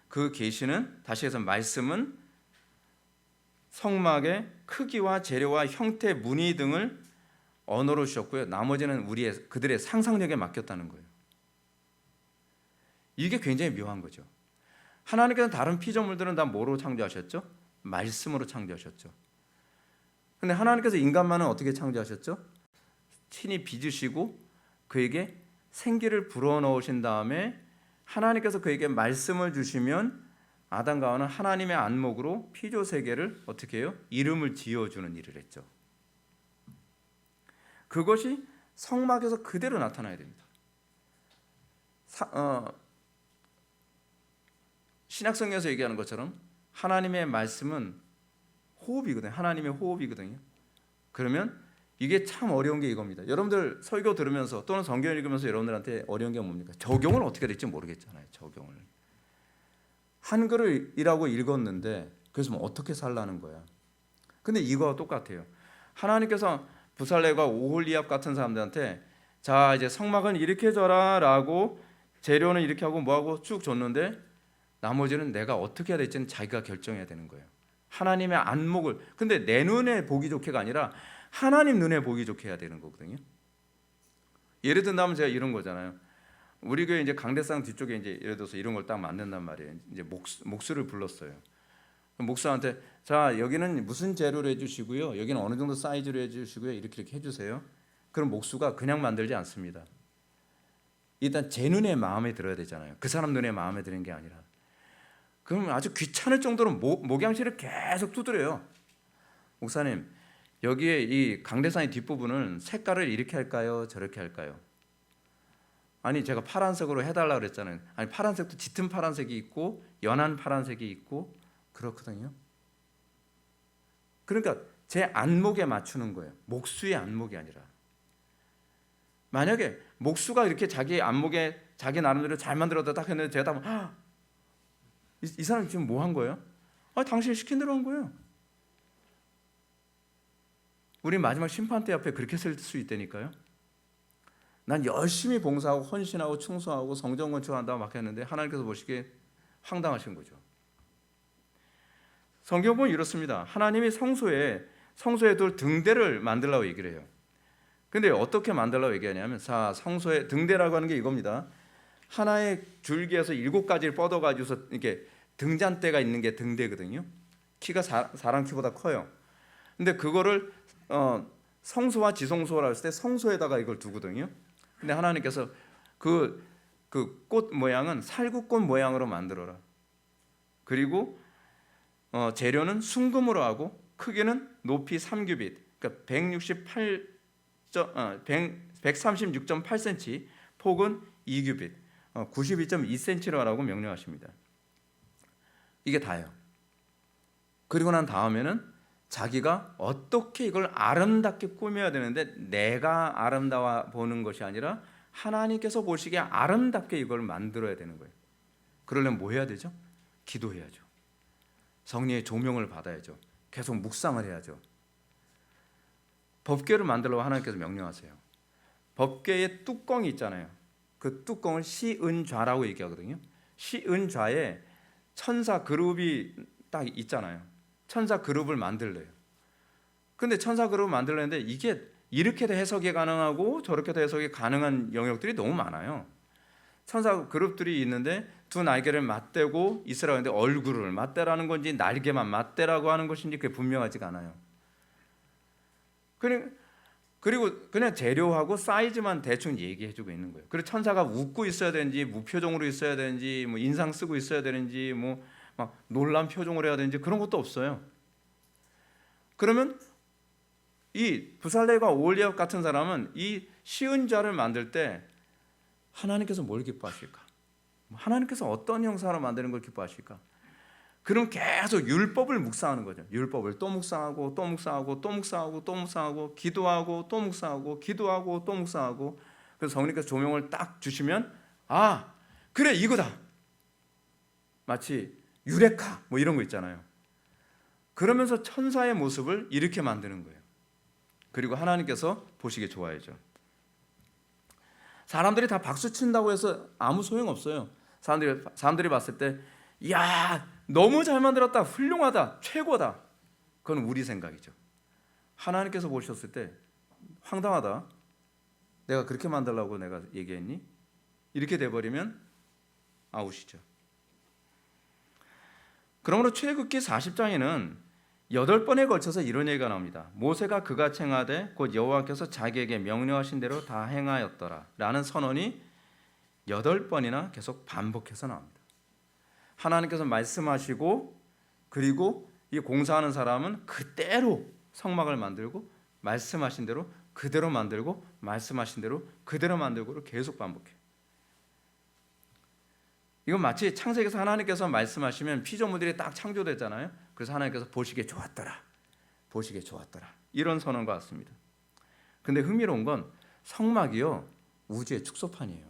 Speaker 1: 그 계시는, 다시 해서 말씀은 성막의 크기와 재료와 형태, 무늬 등을 언어로 주셨고요. 나머지는 그들의 상상력에 맡겼다는 거예요. 이게 굉장히 묘한 거죠. 하나님께서 다른 피조물들은 다 뭐로 창조하셨죠? 말씀으로 창조하셨죠. 근데 하나님께서 인간만은 어떻게 창조하셨죠? 친히 빚으시고 그에게 생기를 불어넣으신 다음에 하나님께서 그에게 말씀을 주시면 아담과 하와는 하나님의 안목으로 피조 세계를 어떻게 해요? 이름을 지어주는 일을 했죠. 그것이 성막에서 그대로 나타나야 됩니다. 신약성경에서 얘기하는 것처럼 하나님의 말씀은 호흡이거든요. 하나님의 호흡이거든요. 그러면 이게 참 어려운 게 이겁니다. 여러분들 설교 들으면서 또는 성경 읽으면서 여러분들한테 어려운 게 뭡니까? 적용을 어떻게 될지 모르겠잖아요. 적용을. 한글이라고 읽었는데 그래서 뭐 어떻게 살라는 거야. 근데 이거와 똑같아요. 하나님께서 부살렐과 오홀리압 같은 사람들한테 자 이제 성막은 이렇게 져라 라고 재료는 이렇게 하고 뭐하고 쭉 줬는데 나머지는 내가 어떻게 해야 될지는 자기가 결정해야 되는 거예요. 하나님의 안목을, 근데 내 눈에 보기 좋게가 아니라 하나님 눈에 보기 좋게 해야 되는 거거든요. 예를 든다면 제가 이런 거잖아요. 우리 교회 이제 강대상 뒤쪽에 이제 예를 들어서 이런 걸 딱 만든단 말이에요. 이제 목수를 불렀어요. 목수한테 자 여기는 무슨 재료로 해주시고요, 여기는 어느 정도 사이즈로 해주시고요, 이렇게 해주세요. 그럼 목수가 그냥 만들지 않습니다. 일단 제 눈에 마음에 들어야 되잖아요. 그 사람 눈에 마음에 드는 게 아니라. 그러면 아주 귀찮을 정도로 목양실을 계속 두드려요. 목사님 여기에 이 강대상의 뒷부분은 색깔을 이렇게 할까요, 저렇게 할까요? 아니 제가 파란색으로 해달라 그랬잖아요. 아니 파란색도 짙은 파란색이 있고 연한 파란색이 있고 그렇거든요. 그러니까 제 안목에 맞추는 거예요. 목수의 안목이 아니라. 만약에 목수가 이렇게 자기 안목에 자기 나름대로 잘 만들었다 딱 했는데 제가 다 이 사람 지금 뭐 한 거예요? 당신이 시킨 대로 한 거예요. 우리 마지막 심판 때 앞에 그렇게 쓸 수 있다니까요. 난 열심히 봉사하고 헌신하고 충성하고 성전 건축한다고 막 했는데 하나님께서 보시기에 황당하신 거죠. 성경 보면 이렇습니다. 하나님이 성소에 둘 등대를 만들라고 얘기를 해요. 근데 어떻게 만들라고 얘기하냐면 자 성소의 등대라고 하는 게 이겁니다. 하나의 줄기에서 7가지를 뻗어가지고서 이렇게 등잔대가 있는 게 등대거든요. 키가 사람 키보다 커요. 근데 그거를 성소와 지성소를 했을 때 성소에다가 이걸 두거든요. 근데 하나님께서 그 꽃 모양은 살구꽃 모양으로 만들어라. 그리고 재료는 순금으로 하고 크기는 높이 3규빗, 그러니까 136.8cm, 폭은 2규빗, 92.2cm로 하라고 명령하십니다. 이게 다예요. 그리고 난 다음에는 자기가 어떻게 이걸 아름답게 꾸며야 되는데 내가 아름다워 보는 것이 아니라 하나님께서 보시기에 아름답게 이걸 만들어야 되는 거예요. 그러려면 뭐 해야 되죠? 기도해야죠. 성령의 조명을 받아야죠. 계속 묵상을 해야죠. 법궤를 만들라고 하나님께서 명령하세요. 법궤의 뚜껑이 있잖아요. 그 뚜껑을 시은좌라고 얘기하거든요. 시은좌에 천사 그룹이 딱 있잖아요. 천사 그룹을 만들래요. 근데 천사 그룹을 만들려는데 이게 이렇게도 해석이 가능하고 저렇게도 해석이 가능한 영역들이 너무 많아요. 천사 그룹들이 있는데 두 날개를 맞대고 있으라고 하는데 얼굴을 맞대라는 건지 날개만 맞대라고 하는 것인지 그게 분명하지가 않아요. 그리고 그냥 재료하고 사이즈만 대충 얘기해주고 있는 거예요. 그리고 천사가 웃고 있어야 되는지 무표정으로 있어야 되는지 뭐 인상 쓰고 있어야 되는지 뭐 막 놀란 표정을 해야 되는지 그런 것도 없어요. 그러면 이 부살레가 오홀리압 같은 사람은 이 시은좌를 만들 때 하나님께서 뭘 기뻐하실까? 하나님께서 어떤 형상으로 만드는 걸 기뻐하실까? 그럼 계속 율법을 묵상하는 거죠. 율법을 또 묵상하고 또 묵상하고 또 묵상하고 또 묵상하고 기도하고 또 묵상하고 기도하고 또 묵상하고. 그래서 성령께서 조명을 딱 주시면 아 그래 이거다. 마치 유레카 뭐 이런 거 있잖아요. 그러면서 천사의 모습을 이렇게 만드는 거예요. 그리고 하나님께서 보시기에 좋아야죠. 사람들이 다 박수 친다고 해서 아무 소용 없어요. 사람들이 봤을 때 야 너무 잘 만들었다, 훌륭하다, 최고다. 그건 우리 생각이죠. 하나님께서 보셨을 때 황당하다. 내가 그렇게 만들라고 내가 얘기했니? 이렇게 돼버리면 아웃이죠. 그러므로 출애굽기 40장에는 8번에 걸쳐서 이런 얘기가 나옵니다. 모세가 그같이 행하되 곧 여호와께서 자기에게 명령하신 대로 다 행하였더라 라는 선언이 8번이나 계속 반복해서 나옵니다. 하나님께서 말씀하시고 그리고 이 공사하는 사람은 그대로 성막을 만들고 말씀하신 대로 그대로 만들고 말씀하신 대로 그대로 만들고를 계속 반복해요. 이건 마치 창세기에서 하나님께서 말씀하시면 피조물들이 딱 창조됐잖아요. 그래서 하나님께서 보시기에 좋았더라, 보시기에 좋았더라 이런 선언과 같습니다. 근데 흥미로운 건 성막이요 우주의 축소판이에요.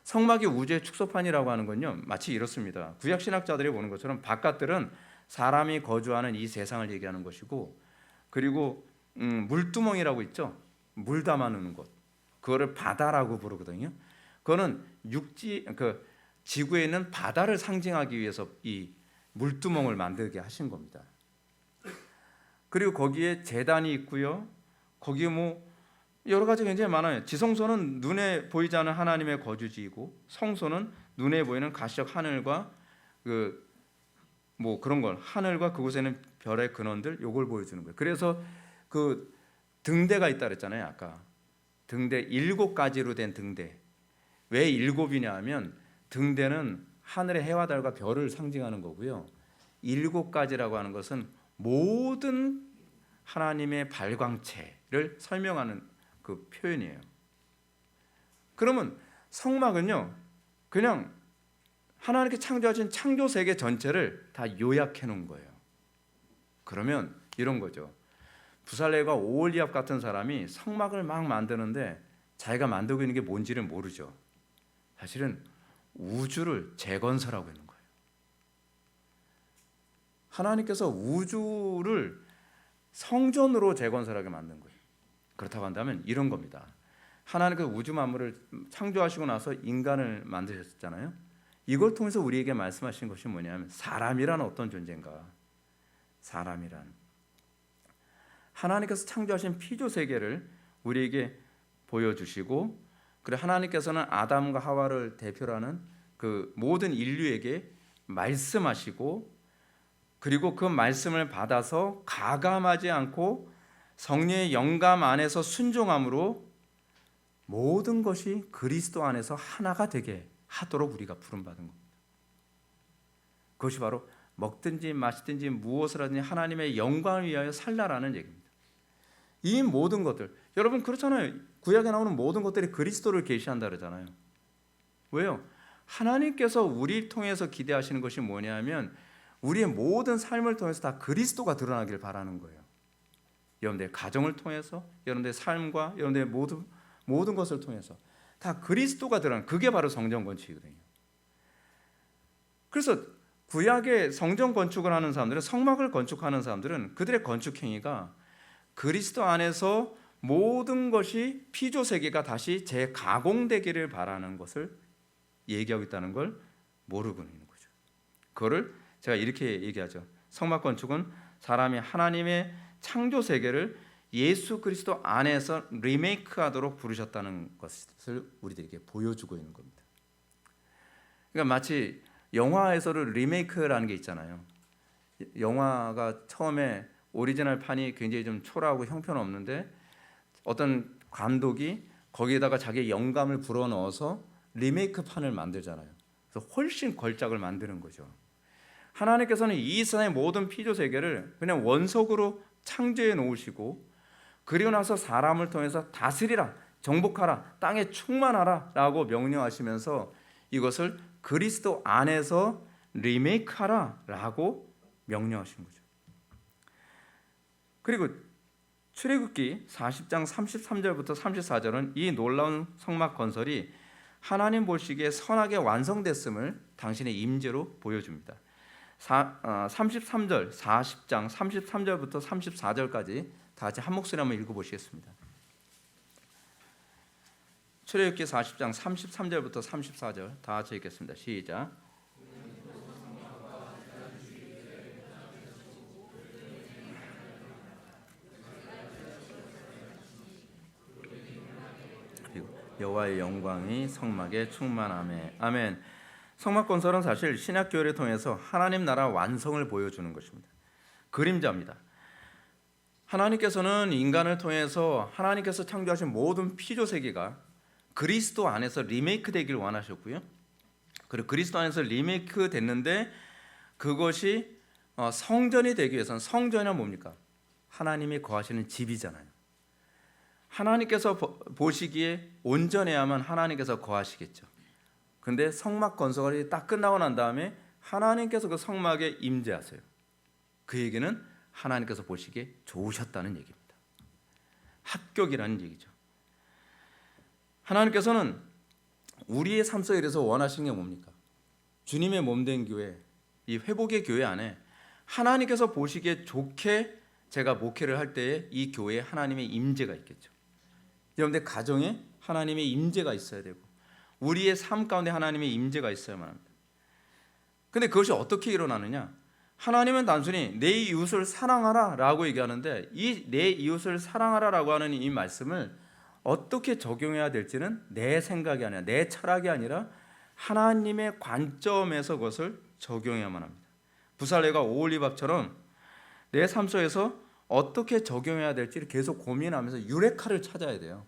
Speaker 1: 성막이 우주의 축소판이라고 하는 건요 마치 이렇습니다. 구약 신학자들이 보는 것처럼 바깥들은 사람이 거주하는 이 세상을 얘기하는 것이고 그리고 물두멍이라고 있죠. 물 담아놓는 곳 그거를 바다라고 부르거든요. 그거는 지구에 있는 바다를 상징하기 위해서 이 물두멍을 만들게 하신 겁니다. 그리고 거기에 제단이 있고요. 거기에 뭐 여러 가지 굉장히 많아요. 지성소는 눈에 보이지 않는 하나님의 거주지이고 성소는 눈에 보이는 가시적 하늘과 뭐 그런 걸 하늘과 그곳에는 별의 근원들 요걸 보여주는 거예요. 그래서 그 등대가 있다 그랬잖아요. 아까 등대 7가지로 된 등대. 왜 7이냐 하면 등대는 하늘의 해와 달과 별을 상징하는 거고요. 7가지라고 하는 것은 모든 하나님의 발광체를 설명하는 그 표현이에요. 그러면 성막은요 그냥 하나님께 창조하신 창조 세계 전체를 다 요약해 놓은 거예요. 그러면 이런 거죠. 부살레가 오홀리압 같은 사람이 성막을 막 만드는데 자기가 만들고 있는 게 뭔지를 모르죠. 사실은 우주를 재건설하고 있는 거예요. 하나님께서 우주를 성전으로 재건설하게 만든 거예요. 그렇다고 한다면 이런 겁니다. 하나님께서 우주 만물을 창조하시고 나서 인간을 만드셨잖아요. 이걸 통해서 우리에게 말씀하신 것이 뭐냐면 사람이란 어떤 존재인가. 사람이란 하나님께서 창조하신 피조 세계를 우리에게 보여주시고 그리고 하나님께서는 아담과 하와를 대표로 하는 그 모든 인류에게 말씀하시고 그리고 그 말씀을 받아서 가감하지 않고 성령의 영감 안에서 순종함으로 모든 것이 그리스도 안에서 하나가 되게 하도록 우리가 부름받은 겁니다. 그것이 바로 먹든지 마시든지 무엇을 하든지 하나님의 영광을 위하여 살라라는 얘기입니다. 이 모든 것들 여러분 그렇잖아요. 구약에 나오는 모든 것들이 그리스도를 계시한다 그러잖아요. 왜요? 하나님께서 우리를 통해서 기대하시는 것이 뭐냐면 우리의 모든 삶을 통해서 다 그리스도가 드러나길 바라는 거예요. 여러분들의 가정을 통해서, 여러분들의 삶과 여러분들의 모든 것을 통해서 다 그리스도가 드러나는, 그게 바로 성전 건축이거든요. 그래서 구약의 성전 건축을 하는 사람들은, 성막을 건축하는 사람들은 그들의 건축 행위가 그리스도 안에서 모든 것이 피조 세계가 다시 재가공되기를 바라는 것을 얘기하고 있다는 걸 모르고 있는 거죠. 그거를 제가 이렇게 얘기하죠. 성막 건축은 사람이 하나님의 창조 세계를 예수 그리스도 안에서 리메이크하도록 부르셨다는 것을 우리들에게 보여주고 있는 겁니다. 그러니까 마치 영화에서는 리메이크라는 게 있잖아요. 영화가 처음에 오리지널 판이 굉장히 좀 초라하고 형편없는데 어떤 감독이 거기에다가 자기의 영감을 불어넣어서 리메이크 판을 만들잖아요. 그래서 훨씬 걸작을 만드는 거죠. 하나님께서는 이 세상의 모든 피조 세계를 그냥 원석으로 창조해 놓으시고, 그리고 나서 사람을 통해서 다스리라, 정복하라, 땅에 충만하라 라고 명령하시면서 이것을 그리스도 안에서 리메이크하라 라고 명령하신 거죠. 그리고 출애굽기 40장 33절부터 34절은 이 놀라운 성막 건설이 하나님 보시기에 선하게 완성됐음을 당신의 임재로 보여줍니다. 33절, 40장 33절부터 34절까지 다 같이 한 목소리 한번 읽어보시겠습니다. 출애굽기 40장 33절부터 34절 다 같이 읽겠습니다. 시작. 여호와의 영광이 성막에 충만하매. 아멘. 성막 건설은 사실 신약 교회를 통해서 하나님 나라 완성을 보여주는 것입니다. 그림자입니다. 하나님께서는 인간을 통해서 하나님께서 창조하신 모든 피조 세계가 그리스도 안에서 리메이크 되길 원하셨고요. 그리고 그리스도 안에서 리메이크 됐는데 그것이 성전이 되기 위해서는, 성전은 뭡니까? 하나님이 거하시는 집이잖아요. 하나님께서 보시기에 온전해야만 하나님께서 거하시겠죠. 근데 성막 건설이 딱 끝나고 난 다음에 하나님께서 그 성막에 임재하세요. 그 얘기는 하나님께서 보시기에 좋으셨다는 얘기입니다. 합격이라는 얘기죠. 하나님께서는 우리의 삶 속에 대해서 원하시는 게 뭡니까? 주님의 몸된 교회, 이 회복의 교회 안에 하나님께서 보시기에 좋게 제가 목회를 할 때에 이 교회에 하나님의 임재가 있겠죠. 여러분들 가정에 하나님의 임재가 있어야 되고 우리의 삶 가운데 하나님의 임재가 있어야만 합니다. 근데 그것이 어떻게 일어나느냐? 하나님은 단순히 내 이웃을 사랑하라 라고 얘기하는데, 이 내 이웃을 사랑하라 라고 하는 이 말씀을 어떻게 적용해야 될지는 내 생각이 아니라, 내 철학이 아니라 하나님의 관점에서 그것을 적용해야만 합니다. 부살레가 오올리밥처럼 내 삶 속에서 어떻게 적용해야 될지를 계속 고민하면서 유레카를 찾아야 돼요.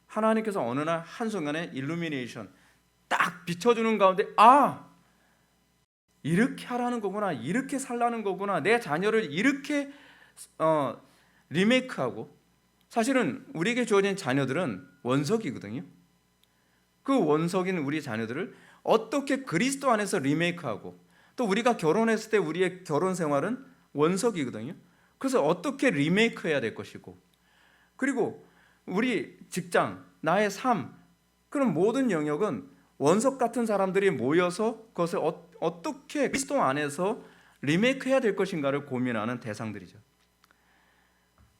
Speaker 1: 하나님께서 어느 날 한순간에 일루미네이션 딱 비춰주는 가운데, 이렇게 하라는 거구나, 이렇게 살라는 거구나, 내 자녀를 이렇게 리메이크하고. 사실은 우리에게 주어진 자녀들은 원석이거든요. 그 원석인 우리 자녀들을 어떻게 그리스도 안에서 리메이크하고, 또 우리가 결혼했을 때 우리의 결혼 생활은 원석이거든요. 그래서 어떻게 리메이크해야 될 것이고, 그리고 우리 직장, 나의 삶, 그런 모든 영역은 원석 같은 사람들이 모여서 그것을 어떻게 그리스도 안에서 리메이크해야 될 것인가를 고민하는 대상들이죠.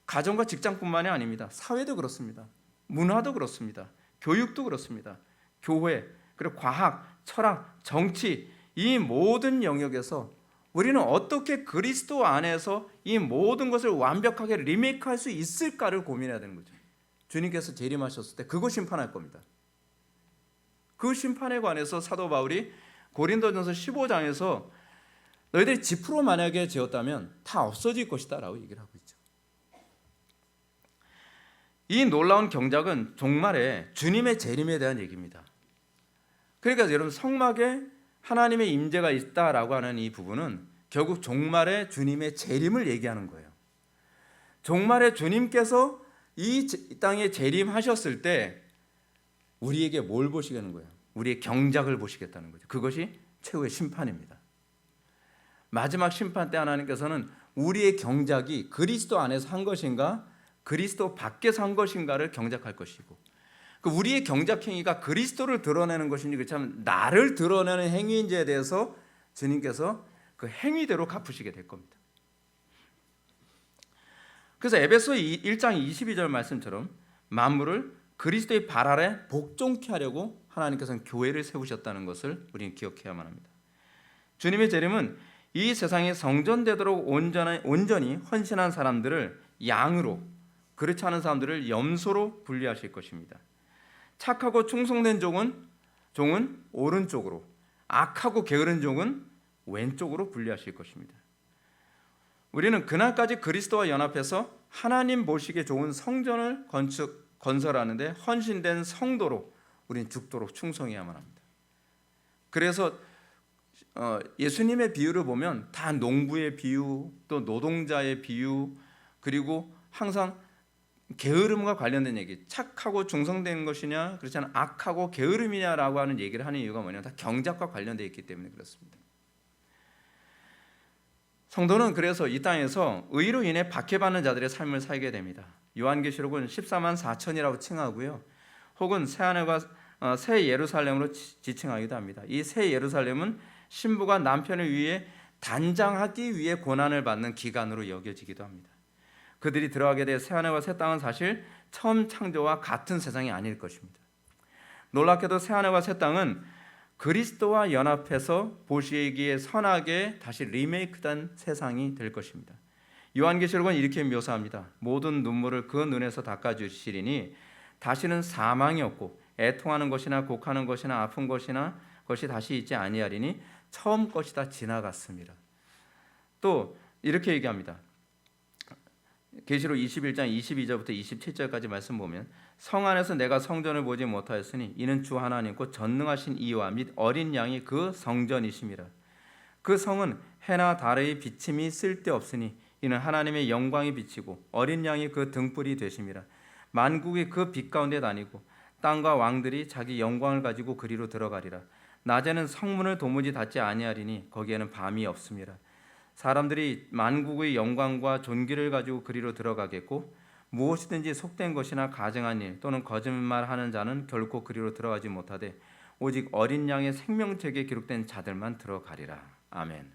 Speaker 1: 가정과 직장뿐만이 아닙니다. 사회도 그렇습니다. 문화도 그렇습니다. 교육도 그렇습니다. 교회, 그리고 과학, 철학, 정치, 이 모든 영역에서 우리는 어떻게 그리스도 안에서 이 모든 것을 완벽하게 리메이크할 수 있을까를 고민해야 되는 거죠. 주님께서 재림하셨을 때 그거 심판할 겁니다. 그 심판에 관해서 사도 바울이 고린도전서 15장에서 너희들이 지프로 만약에 지었다면 다 없어질 것이다 라고 얘기를 하고 있죠. 이 놀라운 경작은 종말에 주님의 재림에 대한 얘기입니다. 그러니까 여러분, 성막에 하나님의 임재가 있다라고 하는 이 부분은 결국 종말에 주님의 재림을 얘기하는 거예요. 종말에 주님께서 이 땅에 재림하셨을 때 우리에게 뭘 보시겠는 거예요? 우리의 경작을 보시겠다는 거죠. 그것이 최후의 심판입니다. 마지막 심판 때 하나님께서는 우리의 경작이 그리스도 안에서 한 것인가 그리스도 밖에서 한 것인가를 경작할 것이고, 그 우리의 경작 행위가 그리스도를 드러내는 것인지 그렇다면 나를 드러내는 행위인지에 대해서 주님께서 그 행위대로 갚으시게 될 겁니다. 그래서 에베소 1장 22절 말씀처럼 만물을 그리스도의 발 아래 복종케 하려고 하나님께서는 교회를 세우셨다는 것을 우리는 기억해야만 합니다. 주님의 재림은 이 세상에 성전되도록 온전히 헌신한 사람들을 양으로, 그렇지 않은 사람들을 염소로 분리하실 것입니다. 착하고 충성된 종은 오른쪽으로, 악하고 게으른 종은 왼쪽으로 분리하실 것입니다. 우리는 그날까지 그리스도와 연합해서 하나님 보시기에 좋은 성전을 건설하는데 헌신된 성도로 우리는 죽도록 충성해야만 합니다. 그래서 예수님의 비유를 보면 다 농부의 비유, 또 노동자의 비유, 그리고 항상 게으름과 관련된 얘기, 착하고 충성된 것이냐 그렇지 않은 악하고 게으름이냐라고 하는 얘기를 하는 이유가 뭐냐, 다 경작과 관련되어 있기 때문에 그렇습니다. 성도는 그래서 이 땅에서 의로 인해 박해받는 자들의 삶을 살게 됩니다. 요한계시록은 14만 4천이라고 칭하고요, 혹은 새하늘과 새 예루살렘으로 지칭하기도 합니다. 이 새 예루살렘은 신부가 남편을 위해 단장하기 위해 고난을 받는 기간으로 여겨지기도 합니다. 그들이 들어가게 될 새하늘과 새 땅은 사실 처음 창조와 같은 세상이 아닐 것입니다. 놀랍게도 새하늘과 새 땅은 그리스도와 연합해서 보시기에 선하게 다시 리메이크된 세상이 될 것입니다. 요한계시록은 이렇게 묘사합니다. 모든 눈물을 그 눈에서 닦아주시리니 다시는 사망이 없고 애통하는 것이나 곡하는 것이나 아픈 것이 다시 있지 아니하리니 처음 것이 다 지나갔습니다. 또 이렇게 얘기합니다. 계시록 21장 22절부터 27절까지 말씀 보면, 성 안에서 내가 성전을 보지 못하였으니 이는 주 하나님 곧 전능하신 이와 및 어린 양이 그 성전이심이라. 그 성은 해나 달의 비침이 쓸데없으니 이는 하나님의 영광이 비치고 어린 양이 그 등불이 되심이라. 만국이 그 빛 가운데 다니고 땅과 왕들이 자기 영광을 가지고 그리로 들어가리라. 낮에는 성문을 도무지 닫지 아니하리니 거기에는 밤이 없음이라. 사람들이 만국의 영광과 존귀를 가지고 그리로 들어가겠고 무엇이든지 속된 것이나 가증한 일 또는 거짓말하는 자는 결코 그리로 들어가지 못하되 오직 어린 양의 생명책에 기록된 자들만 들어가리라. 아멘.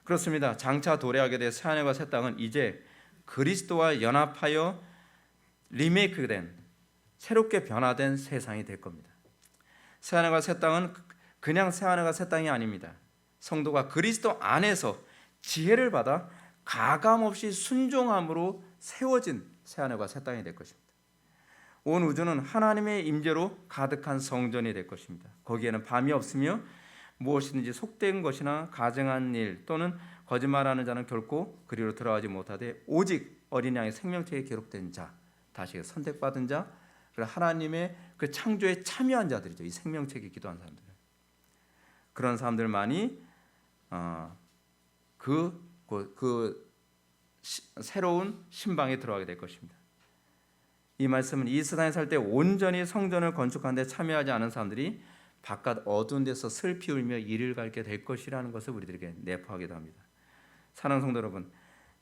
Speaker 1: 그렇습니다. 장차 도래하게 될 새하늘과 새 땅은 이제 그리스도와 연합하여 리메이크된, 새롭게 변화된 세상이 될 겁니다. 새하늘과 새 땅은 그냥 새하늘과 새 땅이 아닙니다. 성도가 그리스도 안에서 지혜를 받아 가감없이 순종함으로 세워진 새하늘과 새 땅이 될 것입니다. 온 우주는 하나님의 임재로 가득한 성전이 될 것입니다. 거기에는 밤이 없으며 무엇이든지 속된 것이나 가증한 일 또는 거짓말하는 자는 결코 그리로 들어가지 못하되 오직 어린 양의 생명책에 기록된 자, 다시 선택받은 자, 하나님의 그 창조에 참여한 자들이죠. 이 생명책에 기도한 사람들, 그런 사람들만이 새로운 신방에 들어가게 될 것입니다. 이 말씀은 이 세상에 살 때 온전히 성전을 건축하는 데 참여하지 않은 사람들이 바깥 어두운 데서 슬피 울며 이를 갈게 될 것이라는 것을 우리들에게 내포하기도 합니다. 사랑하는 성도 여러분,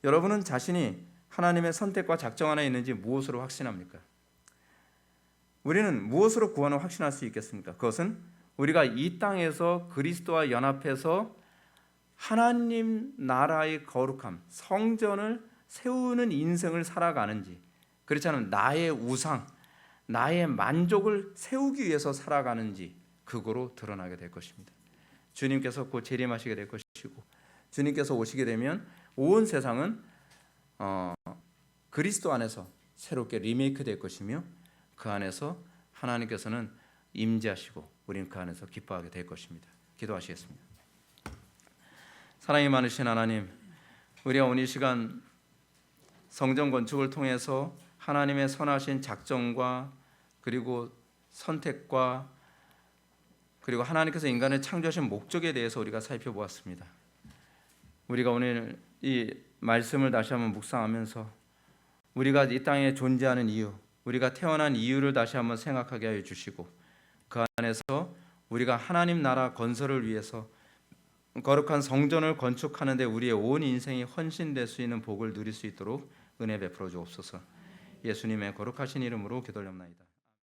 Speaker 1: 여러분은 자신이 하나님의 선택과 작정 안에 있는지 무엇으로 확신합니까? 우리는 무엇으로 구원을 확신할 수 있겠습니까? 그것은 우리가 이 땅에서 그리스도와 연합해서 하나님 나라의 거룩함, 성전을 세우는 인생을 살아가는지, 그렇지 않으면 나의 우상, 나의 만족을 세우기 위해서 살아가는지 그거로 드러나게 될 것입니다. 주님께서 곧 재림하시게 될 것이고, 주님께서 오시게 되면 온 세상은 그리스도 안에서 새롭게 리메이크 될 것이며 그 안에서 하나님께서는 임재하시고 우리는 그 안에서 기뻐하게 될 것입니다. 기도하시겠습니다. 사랑이 많으신 하나님, 우리가 오늘 이 시간 성전 건축을 통해서 하나님의 선하신 작정과 그리고 선택과 그리고 하나님께서 인간을 창조하신 목적에 대해서 우리가 살펴보았습니다. 우리가 오늘 이 말씀을 다시 한번 묵상하면서 우리가 이 땅에 존재하는 이유, 우리가 태어난 이유를 다시 한번 생각하게 하여 주시고 그 안에서 우리가 하나님 나라 건설을 위해서 거룩한 성전을 건축하는 데 우리의 온 인생이 헌신될 수 있는 복을 누릴 수 있도록 은혜 베풀어 주옵소서. 예수님의 거룩하신 이름으로 기도드립니다.